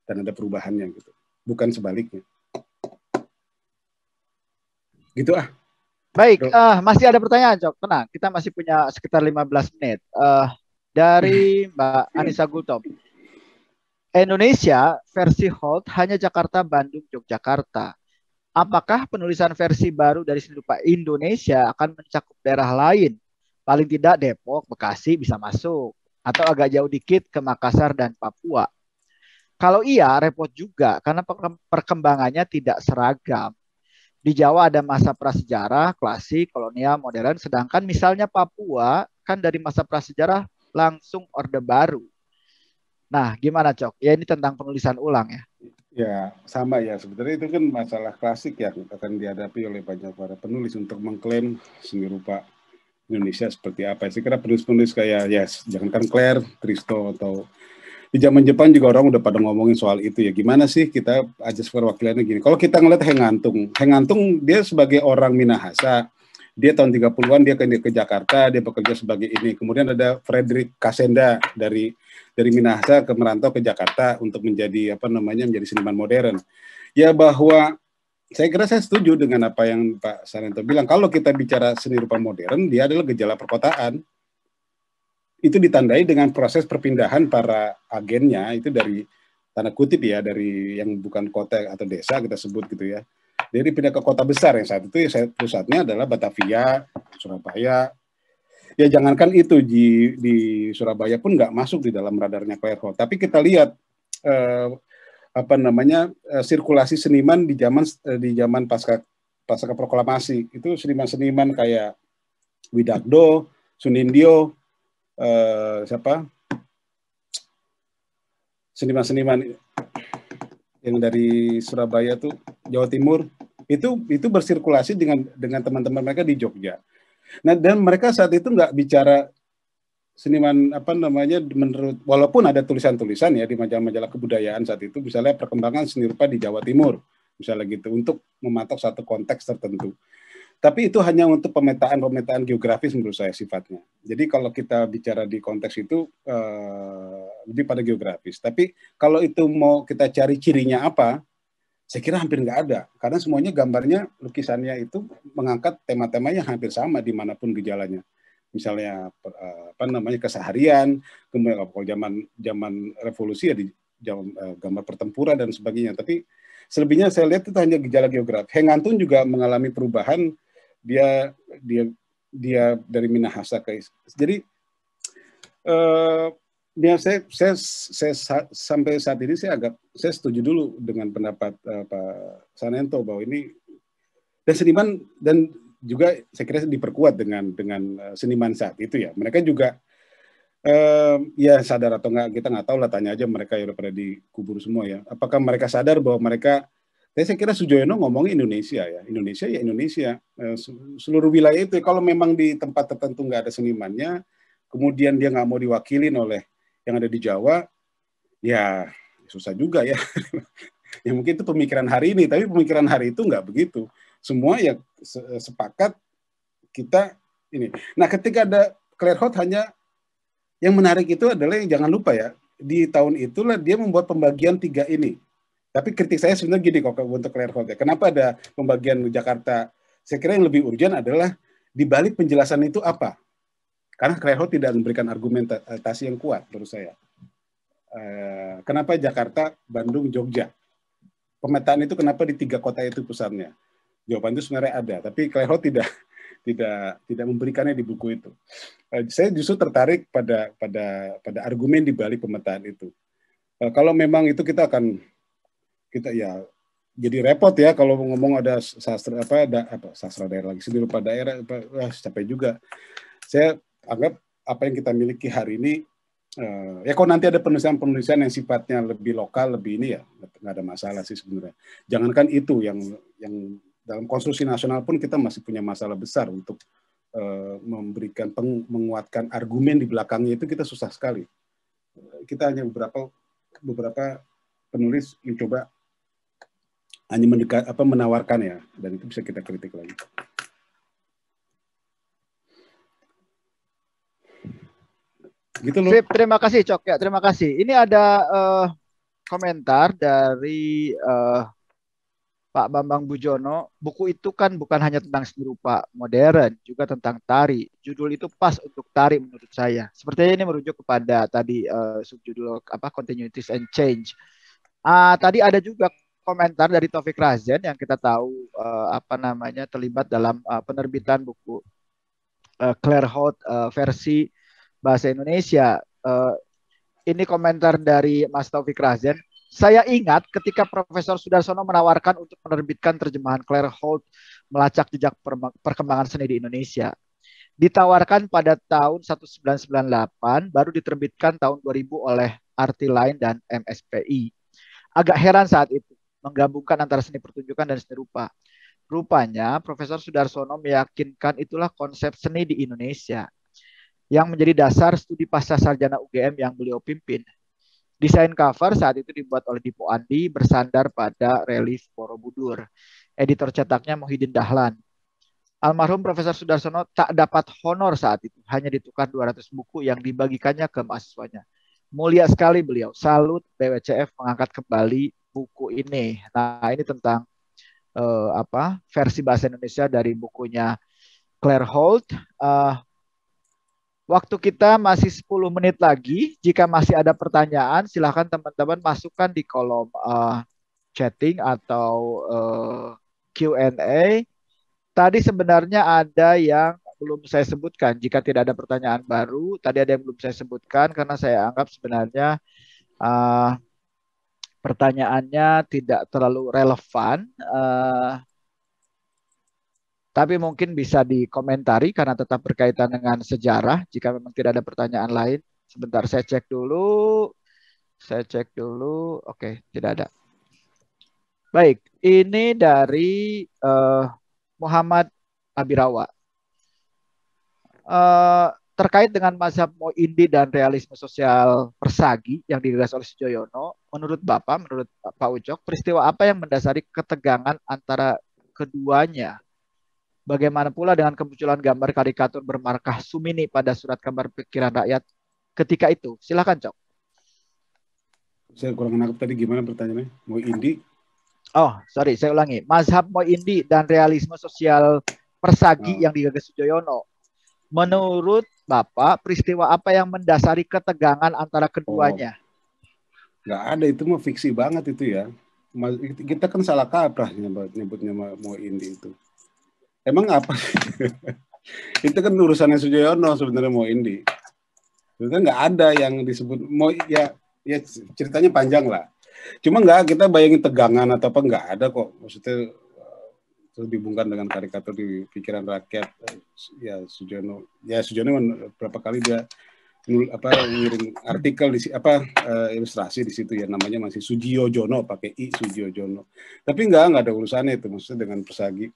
dan ada perubahannya gitu, bukan sebaliknya. Gitu ah. Baik, masih ada pertanyaan, Cok. Tenang, kita masih punya sekitar 15 menit. Dari Mbak Anissa Gultom. Indonesia versi Holt hanya Jakarta, Bandung, Yogyakarta. Apakah penulisan versi baru dari seni rupa Indonesia akan mencakup daerah lain? Paling tidak Depok, Bekasi bisa masuk. Atau agak jauh dikit ke Makassar dan Papua. Kalau iya, repot juga karena perkembangannya tidak seragam. Di Jawa ada masa prasejarah, klasik, kolonial, modern. Sedangkan misalnya Papua kan dari masa prasejarah langsung Orde Baru. Nah, gimana Cok? Ya ini tentang penulisan ulang ya. Ya, sama ya. Sebenarnya itu kan masalah klasik yang akan dihadapi oleh banyak para penulis untuk mengklaim seni rupa Indonesia seperti apa. Saya kira penulis-penulis kayak jangankan Claire, Tristo, atau di zaman Jepang juga orang udah pada ngomongin soal itu ya. Gimana sih kita aja perwakilannya gini. Kalau kita ngeliat Heng Antung dia sebagai orang Minahasa, dia tahun 30-an dia ke Jakarta, dia bekerja sebagai ini. Kemudian ada Frederick Kasenda dari Minahasa merantau ke Jakarta untuk menjadi menjadi seniman modern. Ya bahwa saya kira saya setuju dengan apa yang Pak Sarento bilang. Kalau kita bicara seni rupa modern, dia adalah gejala perkotaan. Itu ditandai dengan proses perpindahan para agennya, itu dari tanda kutip ya, dari yang bukan kota atau desa kita sebut gitu ya. Jadi pindah ke kota besar yang saat itu pusatnya adalah Batavia, Surabaya. Ya jangankan itu di Surabaya pun nggak masuk di dalam radarnya Claire Hall. Tapi kita lihat sirkulasi seniman di zaman pasca proklamasi itu seniman-seniman kayak Widakdo, Sunindyo, seniman-seniman yang dari Surabaya tuh Jawa Timur itu bersirkulasi dengan teman-teman mereka di Jogja. Nah dan mereka saat itu nggak bicara seniman menurut walaupun ada tulisan-tulisan ya di majalah-majalah kebudayaan saat itu misalnya perkembangan seni rupa di Jawa Timur misalnya gitu untuk mematok satu konteks tertentu. Tapi itu hanya untuk pemetaan geografis menurut saya sifatnya. Jadi kalau kita bicara di konteks itu lebih pada geografis. Tapi kalau itu mau kita cari cirinya apa, saya kira hampir nggak ada. Karena semuanya gambarnya, lukisannya itu mengangkat tema-tema yang hampir sama dimanapun gejalanya. Misalnya apa namanya keseharian, kemudian kalau zaman revolusi ya di gambar pertempuran dan sebagainya. Tapi selebihnya saya lihat itu hanya gejala geografi. Heng Antun juga mengalami perubahan. Dia dari Minahasa ke jadi ya saya sampai saat ini saya setuju dulu dengan pendapat Pak Sanento bahwa ini dan seniman dan juga saya kira diperkuat dengan seniman saat itu ya. Mereka juga ya sadar atau enggak kita nggak tahu lah, tanya aja mereka yang udah pada dikubur semua ya. Apakah mereka sadar bahwa mereka saya kira Sujoyono ngomongin Indonesia ya. Indonesia. Seluruh wilayah itu kalau memang di tempat tertentu nggak ada senimannya, kemudian dia nggak mau diwakilin oleh yang ada di Jawa, ya susah juga ya. Ya mungkin itu pemikiran hari ini, tapi pemikiran hari itu nggak begitu. Semua ya sepakat kita ini. Nah ketika ada Clairvaux hanya yang menarik itu adalah yang jangan lupa ya, di tahun itulah dia membuat pembagian 3 ini. Tapi kritik saya sebenarnya gini kok untuk Clairvaux ya. Kenapa ada pembagian Jakarta? Saya kira yang lebih urgent adalah di balik penjelasan itu apa? Karena Clairvaux tidak memberikan argumentasi yang kuat menurut saya. Kenapa Jakarta, Bandung, Jogja? Pemetaan itu kenapa di 3 kota itu pusatnya? Jawaban itu sebenarnya ada, tapi Clairvaux tidak memberikannya di buku itu. Saya justru tertarik pada argumen di balik pemetaan itu. Kalau memang itu kita ya jadi repot ya kalau ngomong ada sastra sastra daerah lagi, seni rupa daerah, capek juga. Saya anggap apa yang kita miliki hari ini ya kalau nanti ada penulisan yang sifatnya lebih lokal, lebih ini ya nggak ada masalah sih sebenarnya. Jangankan itu yang dalam konstruksi nasional pun kita masih punya masalah besar untuk memberikan menguatkan argumen di belakangnya, itu kita susah sekali. Kita hanya beberapa penulis mencoba hanya menawarkan ya, dan itu bisa kita kritik lagi. Gitu loh. Terima kasih Cok ya, terima kasih. Ini ada komentar dari Pak Bambang Bujono. Buku itu kan bukan hanya tentang seni rupa modern, juga tentang tari. Judul itu pas untuk tari menurut saya. Sepertinya ini merujuk kepada tadi subjudul Continuities and Change. Tadi ada juga komentar dari Taufik Razen yang kita tahu terlibat dalam penerbitan buku Clairvaux versi bahasa Indonesia. Ini komentar dari Mas Taufik Razen. Saya ingat ketika Profesor Sudarsono menawarkan untuk menerbitkan terjemahan Clairvaux melacak jejak perkembangan seni di Indonesia. Ditawarkan pada tahun 1998, baru diterbitkan tahun 2000 oleh Artiline dan MSPI. Agak heran saat itu menggabungkan antara seni pertunjukan dan seni rupa. Rupanya Profesor Sudarsono meyakinkan itulah konsep seni di Indonesia yang menjadi dasar studi pasca sarjana UGM yang beliau pimpin. Desain cover saat itu dibuat oleh Dipo Andi bersandar pada relief Borobudur. Editor cetaknya Muhyiddin Dahlan. Almarhum Profesor Sudarsono tak dapat honor saat itu, hanya ditukar 200 buku yang dibagikannya ke mahasiswanya. Mulia sekali beliau, salut BWCF mengangkat kembali buku ini. Nah, ini tentang versi bahasa Indonesia dari bukunya Clairvaux. Waktu kita masih 10 menit lagi. Jika masih ada pertanyaan, silakan teman-teman masukkan di kolom chatting atau Q&A. Tadi sebenarnya ada yang belum saya sebutkan. Jika tidak ada pertanyaan baru, tadi ada yang belum saya sebutkan karena saya anggap sebenarnya pertanyaannya tidak terlalu relevan, tapi mungkin bisa dikomentari karena tetap berkaitan dengan sejarah. Jika memang tidak ada pertanyaan lain, sebentar saya cek dulu. Oke, tidak ada. Baik, ini dari Muhammad Abirawa. Terkait dengan mazhab Moindi dan realisme sosial Persagi yang digagas oleh Sujoyono, menurut Pak Ucok, peristiwa apa yang mendasari ketegangan antara keduanya? Bagaimana pula dengan kemunculan gambar karikatur bermarkah Sumini pada surat kabar pikiran rakyat ketika itu? Silakan, Cok. Saya kurang nangkep tadi gimana pertanyaannya. Mau Indi? Oh, sorry, saya ulangi. Mazhab Moindi dan realisme sosial Persagi yang digagas Sujoyono. Menurut Bapak, peristiwa apa yang mendasari ketegangan antara keduanya? Nggak ada, itu mah fiksi banget itu ya. Kita kan salah kaprah nyebutnya mau Indi itu. Emang apa? Itu kan urusannya Sujoyono sebenarnya mau Indi. Sebenarnya nggak ada yang disebut mau ya ceritanya panjang lah. Cuma nggak kita bayangin tegangan atau apa nggak ada kok. Maksudnya terus dihubungkan dengan karikatur di pikiran rakyat. Ya Sujoyono berapa kali dia ngirim artikel di ilustrasi di situ ya, namanya masih Sujiojono, pakai I, Sujiojono. Tapi nggak ada urusannya itu maksudnya dengan Persagi.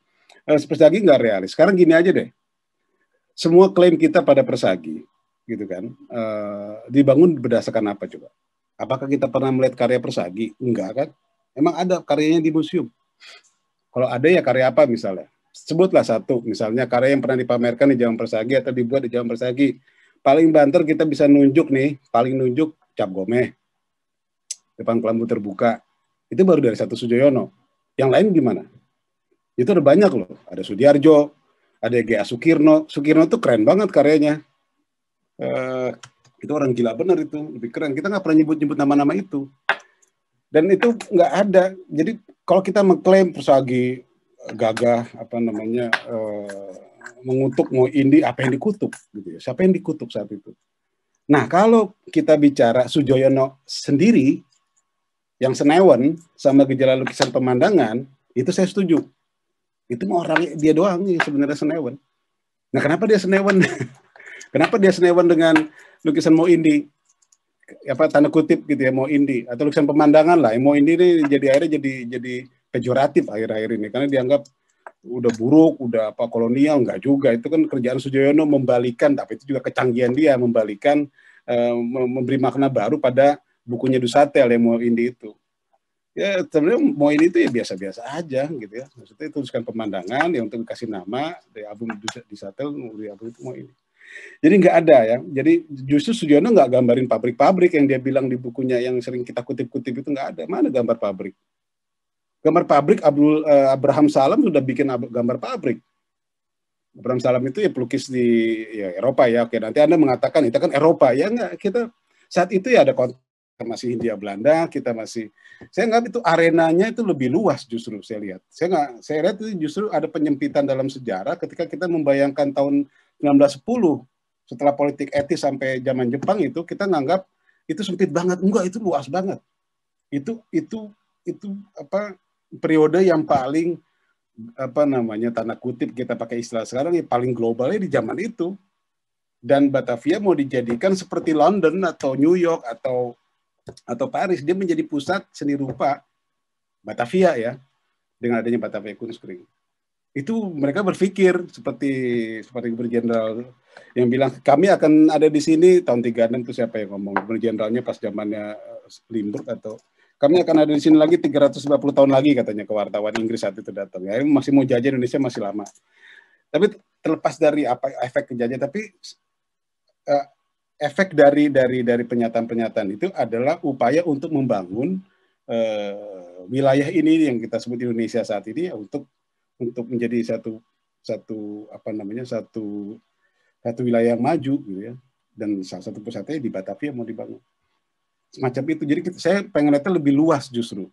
Persagi nggak realis. Sekarang gini aja deh, semua klaim kita pada Persagi gitu kan dibangun berdasarkan apa coba? Apakah kita pernah melihat karya Persagi? Enggak kan? Emang ada karyanya di museum? Kalau ada ya karya apa misalnya? Sebutlah satu, misalnya karya yang pernah dipamerkan di zaman Persagi atau dibuat di zaman Persagi. Paling banter kita bisa nunjuk nih, paling nunjuk Cap Gomeh, depan kelambu terbuka. Itu baru dari satu Sujoyono. Yang lain gimana? Itu ada banyak loh. Ada Sudiarjo, ada G.A. Sukirno. Sukirno tuh keren banget karyanya. Itu orang gila bener itu, lebih keren. Kita nggak pernah nyebut-nyebut nama-nama itu. Dan itu nggak ada. Jadi kalau kita mengklaim Persagi gagah, mengutuk mau Indi, apa yang dikutuk gitu ya. Siapa yang dikutuk saat itu? Nah, kalau kita bicara Sujoyono sendiri yang senewen sama gejala lukisan pemandangan, itu saya setuju. Itu mau orang dia doang nih sebenarnya senewen. Nah, kenapa dia senewen? Kenapa dia senewen dengan lukisan mau Indi? Apa tanda kutip gitu ya, mau Indi atau lukisan pemandangan lah. Mau Indi ini akhirnya jadi pejoratif akhir-akhir ini karena dianggap udah buruk, udah apa kolonial, enggak juga. Itu kan kerjaan Sujoyono membalikan, tapi itu juga kecanggihan dia membalikan, memberi makna baru pada bukunya Dusatel yang mau Indi itu. Ya sebenarnya mau Indi itu ya biasa-biasa aja gitu ya. Maksudnya itu tuliskan pemandangan yang untuk dikasih nama dari album Dusatel, dari album itu mau Indi. Jadi nggak ada ya. Jadi justru Sujoyono nggak gambarin pabrik-pabrik yang dia bilang di bukunya yang sering kita kutip-kutip itu nggak ada. Mana gambar pabrik? Gambar pabrik Abraham Salam sudah bikin gambar pabrik. Abraham Salam itu ya pelukis di Eropa ya. Oke, nanti Anda mengatakan itu kan Eropa ya enggak? Kita saat itu ya ada masih Hindia Belanda, saya nggak itu arenanya itu lebih luas justru saya lihat. Saya lihat itu justru ada penyempitan dalam sejarah ketika kita membayangkan tahun 1910 setelah politik etis sampai zaman Jepang itu kita nganggap itu sempit banget. Enggak, itu luas banget. Itu periode yang paling tanda kutip kita pakai istilah sekarang ya paling globalnya di zaman itu. Dan Batavia mau dijadikan seperti London atau New York atau Paris, dia menjadi pusat seni rupa Batavia ya, dengan adanya Batavia Kunstkring. Itu mereka berpikir seperti Gubernur Jenderal yang bilang kami akan ada di sini tahun 36 itu siapa yang ngomong? Gubernur Jenderalnya pas zamannya Limburg atau kami akan ada di sini lagi 350 tahun lagi katanya ke wartawan Inggris saat itu datang. Ya, masih mau jajah Indonesia masih lama. Tapi terlepas dari apa efek kejajah, tapi efek dari pernyataan-pernyataan itu adalah upaya untuk membangun wilayah ini yang kita sebut Indonesia saat ini ya, untuk menjadi satu wilayah yang maju gitu ya. Dan salah satu pusatnya di Batavia mau dibangun. Semacam itu. Jadi saya pengen lihatnya lebih luas justru.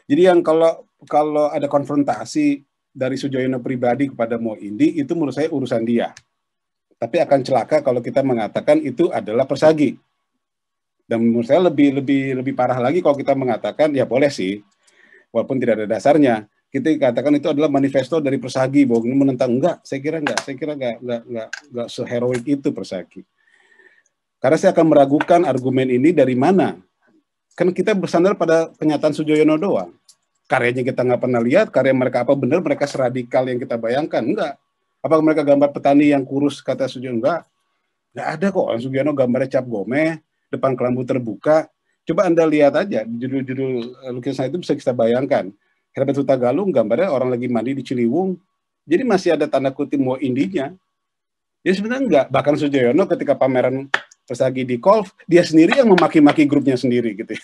Jadi yang kalau ada konfrontasi dari Sujoyono pribadi kepada Mo Indi, itu menurut saya urusan dia. Tapi akan celaka kalau kita mengatakan itu adalah Persagi. Dan menurut saya lebih parah lagi kalau kita mengatakan ya boleh sih, walaupun tidak ada dasarnya. Kita katakan itu adalah manifesto dari Persagi bahwa ini menentang. Enggak, saya kira enggak seheroik itu Persagi. Karena saya akan meragukan argumen ini dari mana. Kan kita bersandar pada pernyataan Sujoyono doang. Karyanya kita nggak pernah lihat, karya mereka apa benar mereka seradikal yang kita bayangkan? Enggak. Apa mereka gambar petani yang kurus kata Sujoyono? Enggak ada kok. Sujoyono gambarnya Cap Gomeh, depan kelambu terbuka. Coba Anda lihat aja, judul-judul lukisan itu bisa kita bayangkan. Herbert Hutagalung gambarnya orang lagi mandi di Ciliwung, Jadi masih ada tanda kutip mau indinya. Jadi sebenarnya enggak. Bahkan Sujoyono ketika pameran Persagi di Golf, dia sendiri yang memaki-maki grupnya sendiri gitu.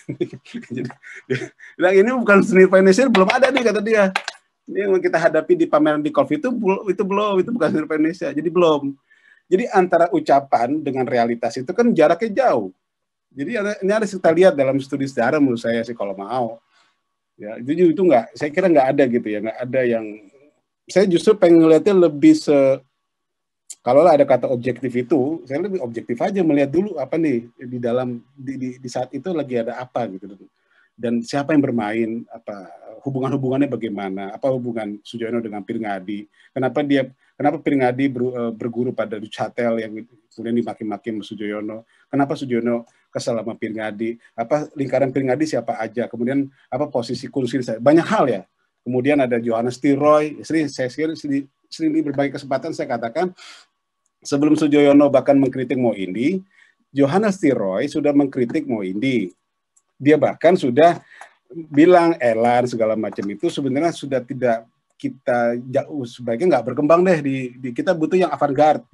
Jadi dia bilang ini bukan seni financial, belum ada nih kata dia. Ini yang kita hadapi di pameran di Golf itu belum, itu bukan seni financial. Jadi belum. Jadi antara ucapan dengan realitas itu kan jaraknya jauh. Jadi ini harus kita lihat dalam studi sejarah menurut saya sih kalau mau. Ya, itu enggak, saya kira enggak ada gitu ya, enggak ada yang saya justru pengen ngeliatnya lebih kalau ada kata objektif itu, saya lebih objektif aja melihat dulu apa nih di dalam di saat itu lagi ada apa gitu, dan siapa yang bermain, apa hubungannya bagaimana, apa hubungan Sujoyono dengan Pirngadi, kenapa Pirngadi berguru pada Duchatel yang kemudian dimaki-maki Sujoyono, kenapa Sujoyono kesal sama Pirngadi, apa lingkaran Pirngadi siapa aja, kemudian apa posisi Kunsri, banyak hal ya. Kemudian ada Johannes T. Roy, sering di berbagai kesempatan saya katakan, sebelum Sujoyono bahkan mengkritik Mo Indi, Johannes T. Roy sudah mengkritik Mo Indi. Dia bahkan sudah bilang Elan segala macam itu sebenarnya sudah tidak kita jauh, sebaiknya nggak berkembang deh kita butuh yang avant-garde.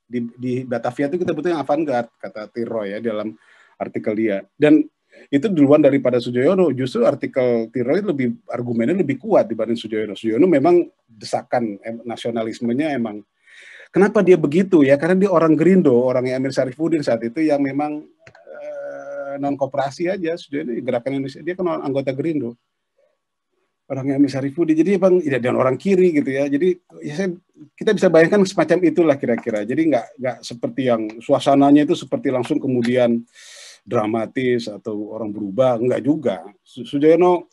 Di Batavia itu kita butuh yang avant-garde, kata T. Roy ya dalam artikel dia. Dan itu duluan daripada Sujoyono. Justru artikel T. Roy argumennya lebih kuat dibanding Sujoyono. Sujoyono memang desakan nasionalismenya emang. Kenapa dia begitu ya? Karena dia orang Gerindo, orangnya Amir Syarifuddin saat itu yang memang non koperasi aja. Sujoyono gerakan Indonesia, dia kan anggota Gerindo. Orangnya Amir Syarifuddin. Jadi bang, dan orang kiri gitu ya. Jadi ya kita bisa bayangkan semacam itulah kira-kira. Jadi nggak seperti yang suasananya itu seperti langsung kemudian dramatis atau orang berubah, enggak juga. Sujoyono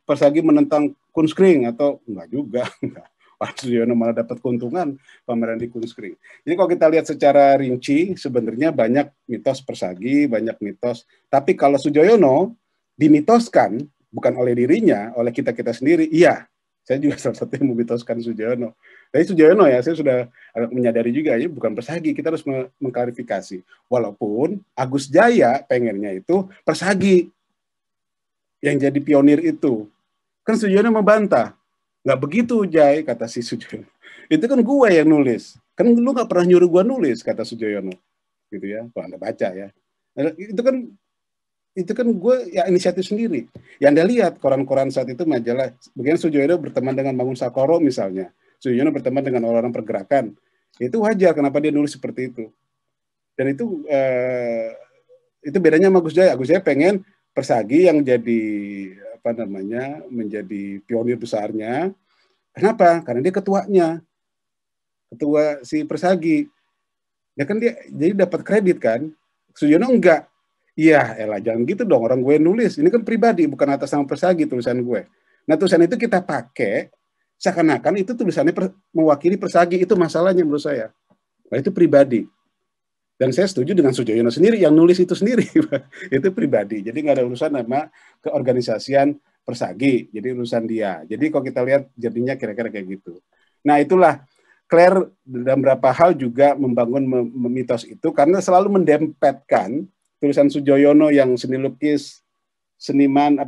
Persagi menentang Kunskring atau enggak juga. Sujoyono malah dapat keuntungan pameran di Kunskring. Jadi kalau kita lihat secara rinci, sebenarnya banyak mitos Persagi, banyak mitos. Tapi kalau Sujoyono dimitoskan, bukan oleh dirinya, oleh kita-kita sendiri, iya. Saya juga salah satu yang memitoskan Sujoyono. Tapi Sujoyono ya, saya sudah agak menyadari juga, ya bukan Persagi, kita harus mengklarifikasi. Walaupun Agus Jaya pengennya itu Persagi yang jadi pionir itu. Kan Sujoyono membantah. Nggak begitu, Jai, kata si Sujoyono. Itu kan gue yang nulis. Kan lu nggak pernah nyuruh gue nulis, kata Sujoyono. Gitu ya, kalau Anda baca ya. Itu kan gue ya inisiatif sendiri. Yang Anda lihat koran-koran saat itu majalah, bagaimana Sujoyono berteman dengan Mangun Sakoro misalnya. Sujoyono berteman dengan orang-orang pergerakan. Itu wajar kenapa dia nulis seperti itu. Dan itu bedanya sama Gus Jaya. Gus Jaya pengen Persagi yang jadi menjadi pionir besarnya. Kenapa? Karena dia ketuanya. Ketua si Persagi. Ya kan dia jadi dapat kredit kan. Sujoyono enggak. Iya, elah jangan gitu dong, orang gue nulis. Ini kan pribadi, bukan atas nama Persagi tulisan gue. Nah, tulisan itu kita pakai seakan-akan itu tulisannya mewakili Persagi, itu masalahnya menurut saya. Nah, itu pribadi. Dan saya setuju dengan Sujoyono sendiri yang nulis itu sendiri. Itu pribadi. Jadi nggak ada urusan sama keorganisasian Persagi. Jadi urusan dia. Jadi kalau kita lihat jadinya kira-kira kayak gitu. Nah, itulah Claire dalam beberapa hal juga membangun mitos itu karena selalu mendempetkan tulisan Sujoyono yang seni lukis, seniman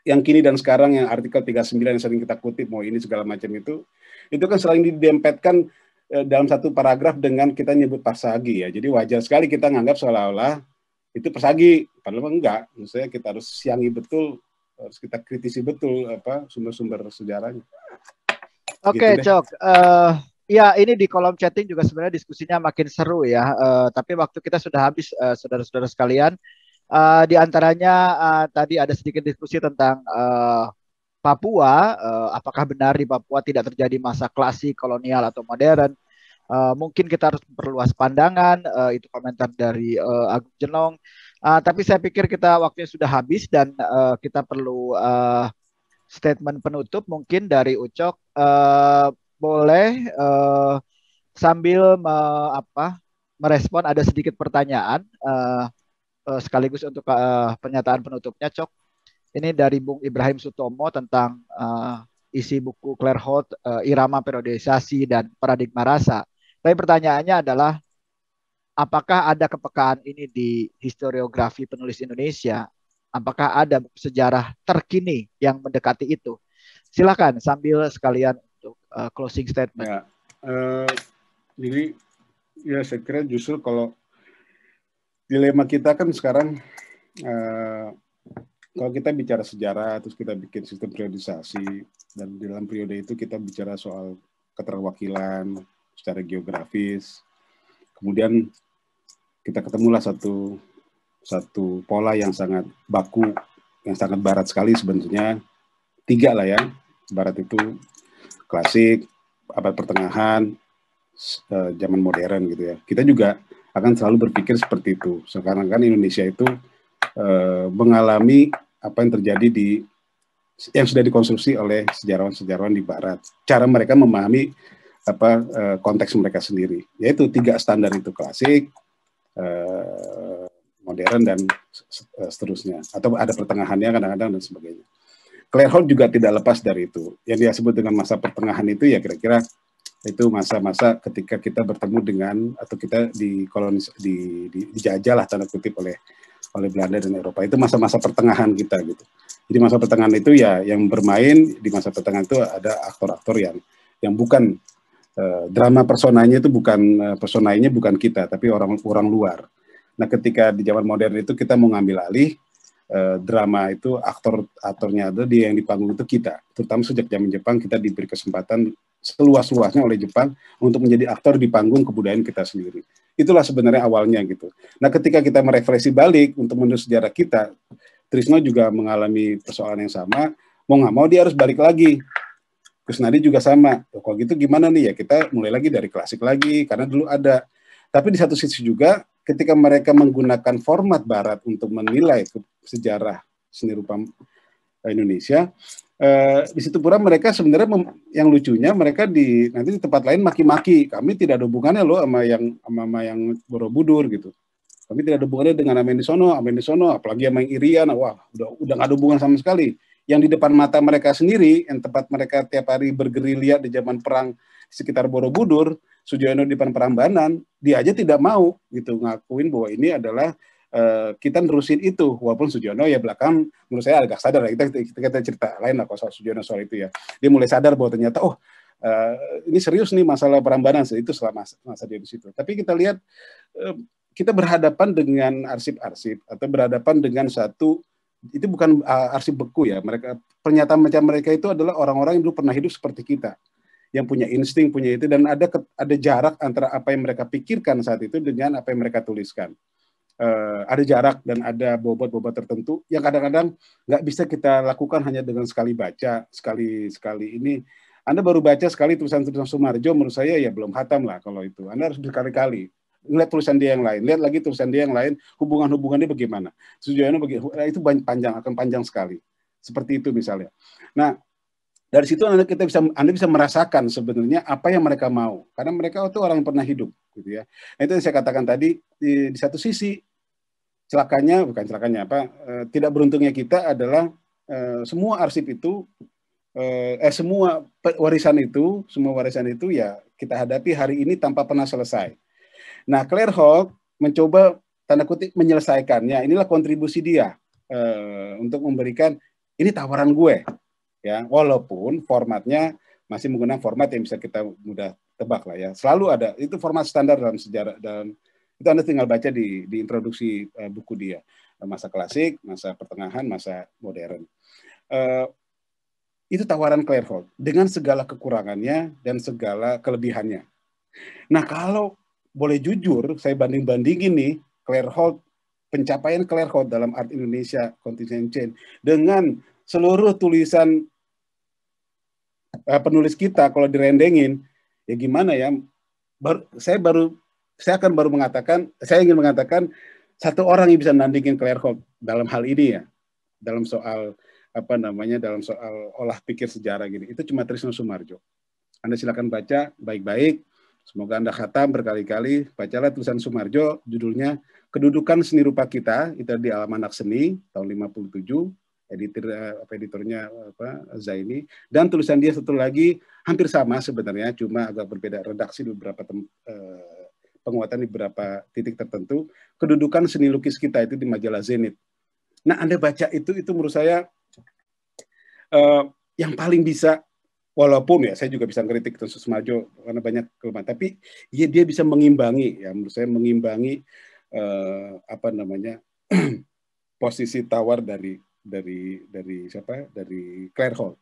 yang kini dan sekarang yang artikel 39 yang sering kita kutip, mau ini segala macam itu kan selalu didempetkan dalam satu paragraf dengan kita nyebut Persagi ya. Jadi wajar sekali kita nganggap seolah-olah itu Persagi, padahal enggak. Maksudnya kita harus siangi betul, harus kita kritisi betul sumber-sumber sejarahnya. Oke, gitu Cok. Ya, ini di kolom chatting juga sebenarnya diskusinya makin seru ya. Tapi waktu kita sudah habis, saudara-saudara sekalian. Di antaranya tadi ada sedikit diskusi tentang Papua. Apakah benar di Papua tidak terjadi masa klasik, kolonial atau modern? Mungkin kita harus memperluas pandangan. Itu komentar dari Agung Jenong. Tapi saya pikir waktunya sudah habis dan kita perlu statement penutup mungkin dari Ucok. Boleh sambil merespon ada sedikit pertanyaan sekaligus untuk pernyataan penutupnya, Cok. Ini dari Bung Ibrahim Sutomo tentang isi buku Claire Holt, Irama Periodisasi dan Paradigma Rasa. Tapi pertanyaannya adalah apakah ada kepekaan ini di historiografi penulis Indonesia? Apakah ada sejarah terkini yang mendekati itu? Silakan sambil sekalian untuk closing statement. Ya, jadi ya saya kira justru kalau dilema kita kan sekarang kalau kita bicara sejarah, terus kita bikin sistem periodisasi, dan di dalam periode itu kita bicara soal keterwakilan secara geografis, kemudian kita ketemulah satu pola yang sangat baku, yang sangat barat sekali sebenarnya, 3 lah ya, barat itu klasik, abad pertengahan, zaman modern gitu ya. Kita juga akan selalu berpikir seperti itu. Sekarang kan Indonesia itu mengalami apa yang terjadi yang sudah dikonstruksi oleh sejarawan-sejarawan di Barat. Cara mereka memahami konteks mereka sendiri, yaitu 3 standar itu, klasik, modern, dan seterusnya. Atau ada pertengahannya kadang-kadang dan sebagainya. Clairhold juga tidak lepas dari itu. Yang dia sebut dengan masa pertengahan itu ya kira-kira itu masa-masa ketika kita bertemu dengan, atau kita dijajah lah tanda kutip oleh Belanda dan Eropa. Itu masa-masa pertengahan kita gitu. Jadi masa pertengahan itu ya yang bermain di masa pertengahan itu ada aktor-aktor yang bukan drama personanya itu personanya bukan kita, tapi orang luar. Nah, ketika di zaman modern itu kita mau ngambil alih drama itu, aktornya ada yang di panggung itu kita. Terutama sejak zaman Jepang kita diberi kesempatan seluas-luasnya oleh Jepang untuk menjadi aktor di panggung kebudayaan kita sendiri. Itulah sebenarnya awalnya gitu. Nah, ketika kita merefleksi balik untuk menulis sejarah kita, Trisno juga mengalami persoalan yang sama. Mau nggak mau dia harus balik lagi. Kusnadi juga sama. Kalau gitu gimana nih ya, kita mulai lagi dari klasik lagi karena dulu ada. Tapi di satu sisi juga ketika mereka menggunakan format Barat untuk menilai sejarah seni rupa Indonesia, di situ pula mereka sebenarnya yang lucunya mereka nanti di tempat lain maki-maki, kami tidak ada hubungannya loh sama yang Borobudur gitu. Kami tidak ada hubungannya dengan Amen di sono, apalagi sama yang Irian, wah udah nggak ada hubungan sama sekali. Yang di depan mata mereka sendiri, yang tempat mereka tiap hari bergerilya di zaman perang di sekitar Borobudur, Sujoyono di depan Prambanan, dia aja tidak mau gitu ngakuin bahwa ini adalah kita nerusin itu, walaupun Sujoyono ya belakang menurut saya agak sadar lah, kita cerita lain lah kalau soal Sujoyono soal itu ya, dia mulai sadar bahwa ternyata ini serius nih masalah Prambanan, itu selama masa dia di situ. Tapi kita lihat kita berhadapan dengan arsip-arsip atau berhadapan dengan itu bukan arsip beku ya, pernyataan macam mereka itu adalah orang-orang yang dulu pernah hidup seperti kita, yang punya insting, punya itu, dan ada jarak antara apa yang mereka pikirkan saat itu dengan apa yang mereka tuliskan. Ada jarak dan ada bobot-bobot tertentu yang kadang-kadang nggak bisa kita lakukan hanya dengan sekali baca, sekali ini. Anda baru baca sekali tulisan-tulisan Sumarjo, menurut saya ya belum khatam lah kalau itu. Anda harus berkali-kali lihat tulisan dia yang lain, lihat lagi tulisan dia yang lain, hubungan-hubungannya bagaimana. Sujoyono itu akan panjang sekali. Seperti itu misalnya. Nah, dari situ Anda bisa merasakan sebenarnya apa yang mereka mau, karena mereka itu orang yang pernah hidup, gitu ya. Nah, itu yang saya katakan tadi, di satu sisi tidak beruntungnya kita adalah semua arsip itu, semua warisan itu ya kita hadapi hari ini tanpa pernah selesai. Nah, Clairhold mencoba tanda kutip menyelesaikannya. Inilah kontribusi dia untuk memberikan ini tawaran gue. Ya, walaupun formatnya masih menggunakan format yang bisa kita mudah tebak lah ya. Selalu ada, itu format standar dalam sejarah, dan itu Anda tinggal baca di introduksi buku dia. Masa klasik, masa pertengahan, masa modern. Itu tawaran Clairhold dengan segala kekurangannya dan segala kelebihannya. Nah, kalau boleh jujur, saya banding-bandingin nih, pencapaian Clairhold dalam art Indonesia Contingency Change dengan seluruh tulisan penulis kita kalau direndengin, ya gimana ya? Saya ingin mengatakan satu orang yang bisa nandingin Clairhold dalam hal ini ya, dalam soal dalam soal olah pikir sejarah gini, itu cuma Trisno Soemarjo. Anda silakan baca baik-baik. Semoga Anda khatam berkali-kali. Bacalah tulisan Soemarjo, judulnya Kedudukan Seni Rupa Kita, itu di Almanak Seni tahun 57. Editornya Zaini, dan tulisan dia satu lagi hampir sama sebenarnya, cuma agak berbeda redaksi di beberapa penguatan di beberapa titik tertentu. Kedudukan Seni Lukis Kita, itu di majalah Zenit. Nah, Anda baca itu menurut saya yang paling bisa, walaupun ya saya juga bisa ngeritik Trinsub Sumarjo karena banyak kelemahan, tapi ya dia bisa mengimbangi, ya menurut saya mengimbangi apa namanya posisi tawar dari siapa, dari Claire Holt.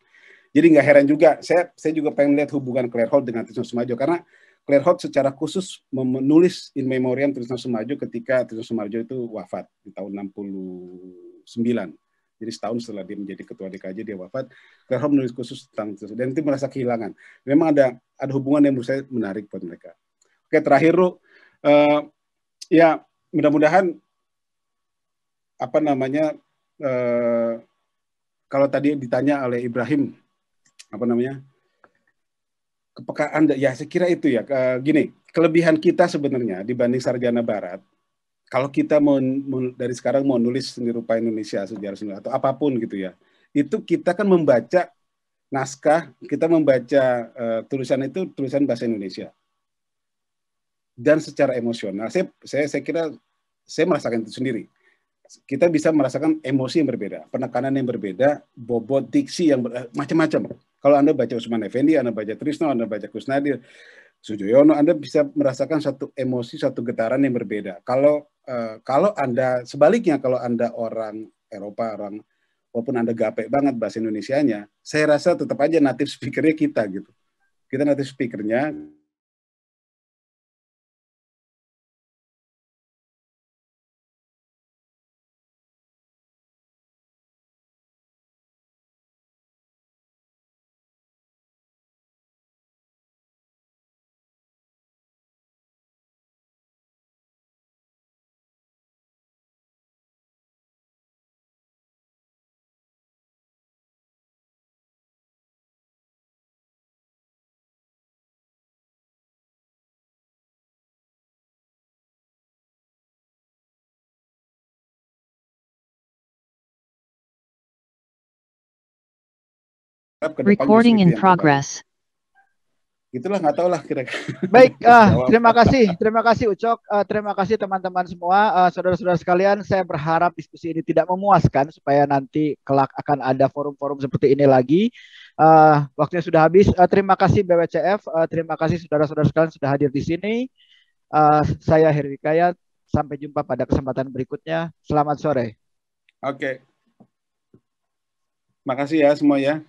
Jadi nggak heran juga, saya juga pengen lihat hubungan Claire Holt dengan Trinsub Sumarjo, karena Claire Holt secara khusus menulis in memoriam Trinsub Sumarjo ketika Trinsub Sumarjo itu wafat di tahun 69. Jadi setahun setelah dia menjadi ketua DKJ dia wafat, Claire Holt menulis khusus tentang itu, dan itu merasa kehilangan. Memang ada hubungan yang menurut saya menarik buat mereka. Oke, terakhir Ru, ya mudah-mudahan apa namanya kalau tadi ditanya oleh Ibrahim apa namanya kepekaan, ya saya kira itu ya gini, kelebihan kita sebenarnya dibanding sarjana barat. Kalau kita mau dari sekarang mau nulis seni rupa Indonesia, sejarah seni atau apapun gitu ya, itu kita kan membaca naskah, kita membaca tulisan itu tulisan bahasa Indonesia, dan secara emosional, saya kira saya merasakan itu sendiri. Kita bisa merasakan emosi yang berbeda, penekanan yang berbeda, bobot diksi yang macam-macam. Kalau Anda baca Usman Effendi, Anda baca Trisno, Anda baca Kusnadir, Sujoyono, Anda bisa merasakan satu emosi, satu getaran yang berbeda. Kalau Anda sebaliknya, kalau Anda orang Eropa, walaupun Anda gape banget bahasa Indonesianya, saya rasa tetap aja native speaker-nya kita gitu. Kita native speaker-nya Recording in progress. Itulah, nggak tahu lah kira-kira. Baik, terima kasih Ucok, terima kasih teman-teman semua, saudara-saudara sekalian. Saya berharap diskusi ini tidak memuaskan, supaya nanti kelak akan ada forum-forum seperti ini lagi. Waktunya sudah habis. Terima kasih BWCF, terima kasih saudara-saudara sekalian sudah hadir di sini. Saya Heri Wikayat, sampai jumpa pada kesempatan berikutnya. Selamat sore. Oke. Makasih ya semua ya.